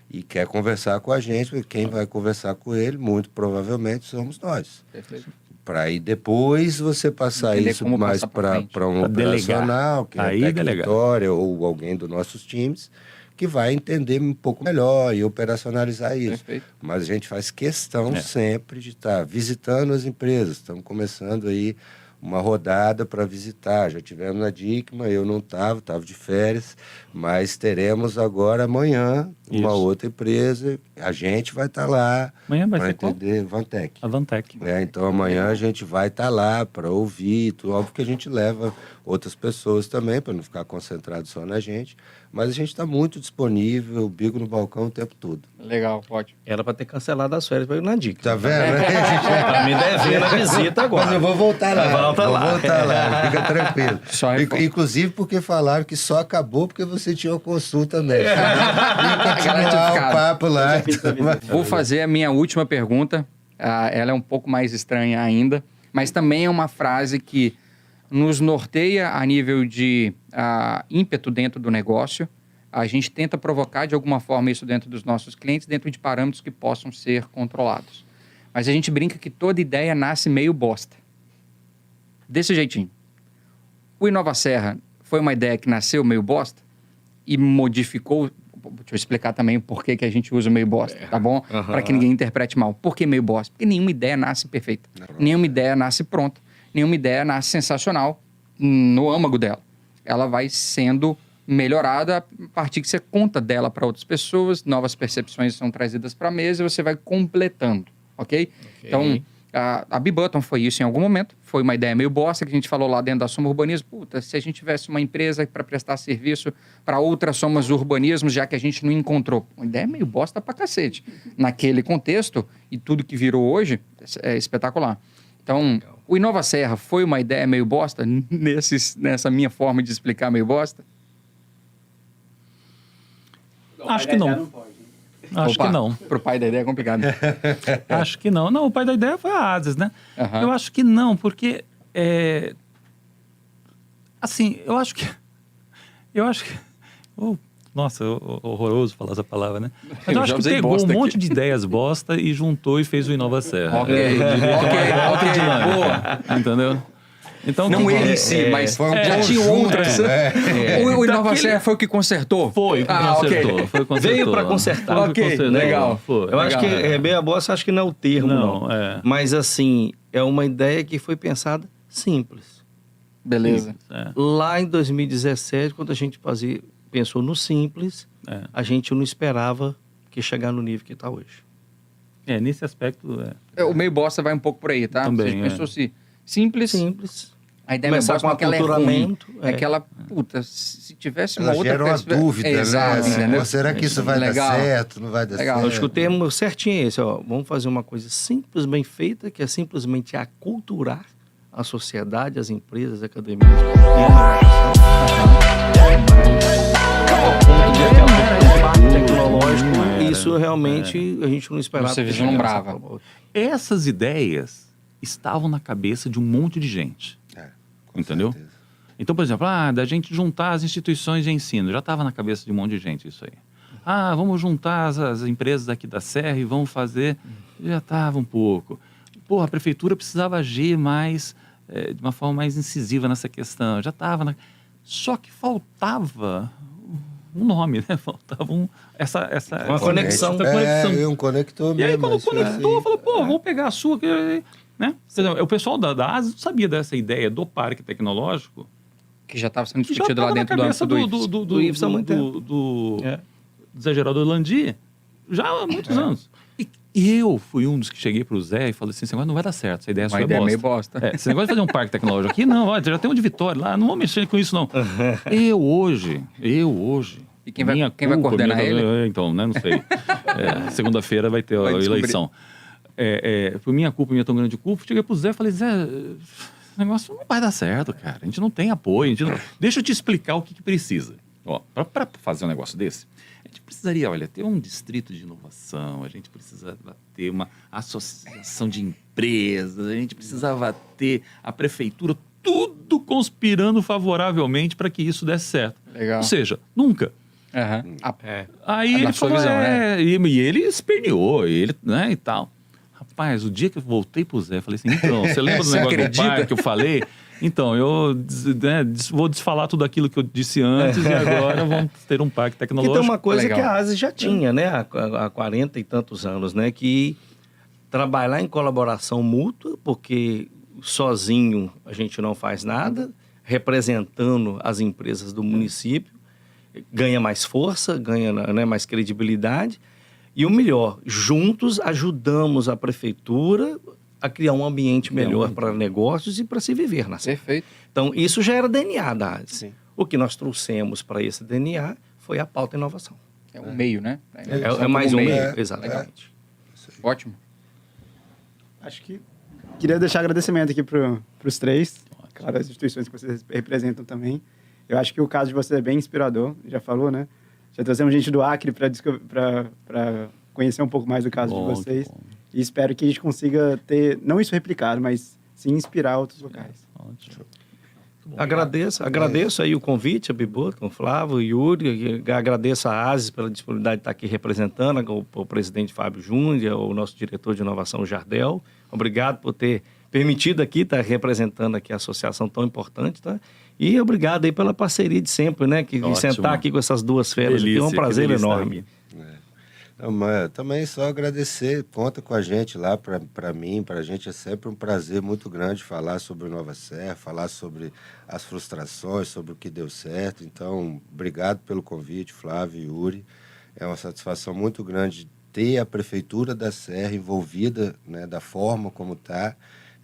e quer conversar com a gente, porque quem vai conversar com ele, muito provavelmente, somos nós. Perfeito. Para aí depois você passar Entender isso como mais passar pra para um operacional, que aí é Vitória ou alguém dos nossos times, que vai entender um pouco melhor e operacionalizar isso. Perfeito. Mas a gente faz questão sempre de estar visitando as empresas. Estamos começando aí uma rodada para visitar. Já tivemos na DICMA, eu não estava de férias, mas teremos agora amanhã uma outra empresa. A gente vai estar lá Amanhã vai para ser qual? entender Vantec. A Vantec. Então amanhã a gente vai estar lá para ouvir, óbvio que a gente leva outras pessoas também, para não ficar concentrado só na gente, mas a gente está muito disponível, o bico no balcão o tempo todo. Legal, ótimo. Era para ter cancelado as férias para ir na dica. Tá vendo? Tá me devendo a visita agora. Mas eu vou voltar lá. Volta lá. Vou voltar lá, fica tranquilo. Só Inclusive porque falaram que só acabou porque você tinha uma consulta médica. E Gratificado. continuar o papo lá. Vou fazer a minha última pergunta. Ela é um pouco mais estranha ainda, mas também é uma frase que nos norteia a nível de ímpeto dentro do negócio. A gente tenta provocar de alguma forma isso dentro dos nossos clientes, dentro de parâmetros que possam ser controlados. Mas a gente brinca que toda ideia nasce meio bosta. Desse jeitinho. O InovaSerra foi uma ideia que nasceu meio bosta e modificou. Deixa eu explicar também por que a gente usa meio bosta, tá bom? Para que ninguém interprete mal. Por que meio bosta? Porque nenhuma ideia nasce perfeita. Nenhuma ideia nasce pronta. Nenhuma ideia nasce sensacional no âmago dela. Ela vai sendo melhorada a partir que você conta dela para outras pessoas, novas percepções são trazidas para a mesa e você vai completando, ok? Então, a B-Button foi isso em algum momento, foi uma ideia meio bosta que a gente falou lá dentro da Soma Urbanismo. Puta, se a gente tivesse uma empresa para prestar serviço para outras somas urbanismos, já que a gente não encontrou. Uma ideia meio bosta pra cacete. Naquele contexto, e tudo que virou hoje, é espetacular. Então, o InovaSerra foi uma ideia meio bosta, nessa minha forma de explicar meio bosta? Acho que não. Acho que não. Pro pai da ideia é complicado. Acho que não. Não, o pai da ideia foi a ASIS, né? Aham. Eu acho que não, porque... assim, eu acho que... nossa, horroroso falar essa palavra, né? Mas eu Eu acho já que usei pegou bosta um monte aqui. de ideias bosta e juntou e fez o InovaSerra. Ok, boa. Entendeu? Então, Não que- ele em si, mas Foi um já tinha conjunto, outras. né? O InovaSerra foi o que consertou? Foi o que consertou. ok. Foi o que consertou. Veio pra consertar. Foi o que Ok, consertou. legal. Foi. Eu acho que Legal. meia bosta, acho que não é o termo, não. Não, é. Mas, assim, é uma ideia que foi pensada simples. Beleza. É. Lá em 2017, quando a gente pensou no simples, a gente não esperava que chegar no nível que está hoje. Nesse aspecto, O meio bosta vai um pouco por aí, tá? Também, Se a gente pensou se simples, Simples. a ideia meio Começar bosta com não é que ela é ruim. aculturamento, É aquela, puta, se tivesse uma Ela outra... gera uma dúvida, Exato, né? entendeu? Pô, será que isso vai Legal. dar certo? Não vai dar Legal. certo? Acho que o termo certinho é esse, ó. Vamos fazer uma coisa simples, bem feita, que é simplesmente aculturar a sociedade, as empresas, a academia. Tecnológico, Não era. isso realmente a gente não esperava. Você que chegasse vislumbrava. nessa forma. essas ideias estavam na cabeça de um monte de gente. Com Entendeu? certeza. Então, por exemplo, da gente juntar as instituições de ensino. Já estava na cabeça de um monte de gente isso aí. Vamos juntar as empresas aqui da Serra e vamos fazer... Já estava um pouco. A prefeitura precisava agir mais, de uma forma mais incisiva nessa questão. Já estava... Só que faltava um nome, né? Faltava essa conexão. Um conector E aí, mesmo. quando isso conectou, aí. falou, vamos pegar a sua... Né? O pessoal da ASIS não sabia dessa ideia do parque tecnológico. Que já estava sendo Que já discutido lá estava na dentro do cabeça âmbito do IFES. Do IFES há muito tempo. do É. Zé Geraldo Landi, já há muitos anos. E eu fui um dos que cheguei pro Zé e falei assim, esse negócio não vai dar certo, essa ideia Uma sua é ideia bosta. meio bosta. Esse negócio de fazer um parque tecnológico aqui, não, ó, já tem um de Vitória lá, não vou mexer com isso não. Eu hoje... E quem vai culpa, coordenar ele? Então, né, não sei. Segunda-feira vai ter Vai a descobrir. eleição. Por minha culpa, minha tão grande culpa, cheguei pro Zé e falei, Zé, esse negócio não vai dar certo, cara. A gente não tem apoio. Deixa eu te explicar o que precisa. Para fazer um negócio desse, a gente precisaria, ter um distrito de inovação, a gente precisa ter uma associação de empresas, a gente precisava ter a prefeitura, tudo conspirando favoravelmente para que isso desse certo. Legal. Ou seja, nunca. Aham. Aí Na ele sua falou, visão, né? e ele esperneou, né, e tal. Rapaz, o dia que eu voltei pro Zé, eu falei assim, então, você lembra do Você negócio acredita? do parque que eu falei? Então, eu vou desfalar tudo aquilo que eu disse antes e agora vamos ter um parque Que tecnológico. tem uma coisa Legal. que a ASIS já tinha, né? Há 40 e tantos anos, né? Que trabalhar em colaboração mútua, porque sozinho a gente não faz nada, representando as empresas do município, ganha mais força, ganha, né, mais credibilidade. E o melhor, juntos ajudamos a prefeitura a criar um ambiente melhor para negócios e para se viver na cidade. Perfeito. Então, isso já era DNA da ASE. Sim. O que nós trouxemos para esse DNA foi a pauta inovação. É um meio, né? É mais um meio, exatamente. Ótimo. Acho que queria deixar agradecimento aqui para os três, claro, as instituições que vocês representam também. Eu acho que o caso de vocês é bem inspirador, já falou, né? Já trouxemos gente do Acre para conhecer um pouco mais do caso de vocês. E espero que a gente consiga ter, não isso replicado, mas sim inspirar outros locais. Ótimo. Agradeço aí o convite, a Biboto, o Flávio, o Yuri, agradeço a ASE pela disponibilidade de estar aqui representando, o presidente Fábio Júnior, o nosso diretor de inovação, Jardel. Obrigado por ter permitido aqui estar representando aqui a associação tão importante, tá? E obrigado aí pela parceria de sempre, né? De sentar aqui com essas duas feras aqui, é um prazer enorme. Não, mas também só agradecer, conta com a gente lá, para mim, para a gente é sempre um prazer muito grande falar sobre o Nova Serra, falar sobre as frustrações, sobre o que deu certo. Então, obrigado pelo convite, Flávio e Yuri. É uma satisfação muito grande ter a Prefeitura da Serra envolvida, né, da forma como está.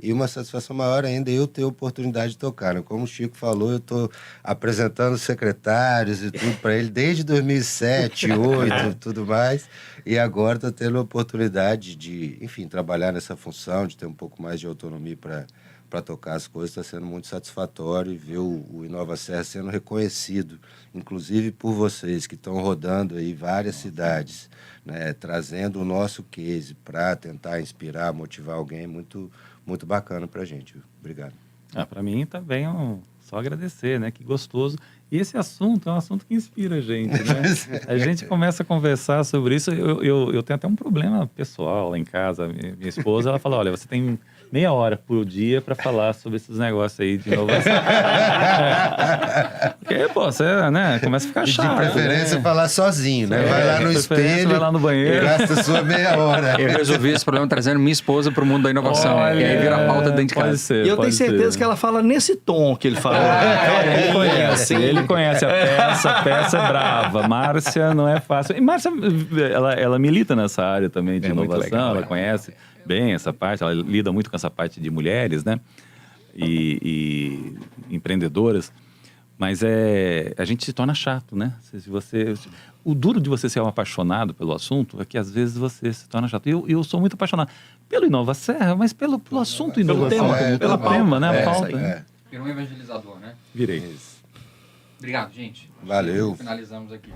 E uma satisfação maior ainda eu ter a oportunidade de tocar, né? Como o Chico falou, eu estou apresentando secretários e tudo para ele desde 2007, 2008 tudo mais. E agora estou tendo a oportunidade de, enfim, trabalhar nessa função, de ter um pouco mais de autonomia para tocar as coisas. Está sendo muito satisfatório e ver o Inova Serra sendo reconhecido, inclusive por vocês que estão rodando aí várias cidades, né? Trazendo o nosso case para tentar inspirar, motivar alguém, muito bacana pra gente. Obrigado. Para mim também só agradecer, né? Que gostoso. E esse assunto é um assunto que inspira a gente, né? A gente começa a conversar sobre isso. Eu tenho até um problema pessoal lá em casa. Minha esposa, ela fala, olha, você tem meia hora por dia para falar sobre esses negócios aí de inovação. Porque, pô, você, né, começa a ficar chato. De preferência, né? falar sozinho, né? Vai lá no espelho, vai lá no banheiro. E gasta a sua meia hora. Eu resolvi esse problema trazendo minha esposa para o mundo da inovação. Olha, e aí vira a pauta dentro de pode casa. ser, E eu tenho certeza que ela fala nesse tom que ele falou. Ele conhece a peça, a peça é brava. Márcia não é fácil. E Márcia, ela milita nessa área também de inovação, legal, ela conhece bem essa parte, ela lida muito com essa parte de mulheres, né? E empreendedoras. Mas a gente se torna chato, né? O duro de você ser um apaixonado pelo assunto é que às vezes você se torna chato. Eu sou muito apaixonado pelo Inova Serra, mas pelo assunto inovação, pelo tema, né? A pauta. Virou um evangelizador, né? Virei. Obrigado, gente. Valeu. Finalizamos aqui.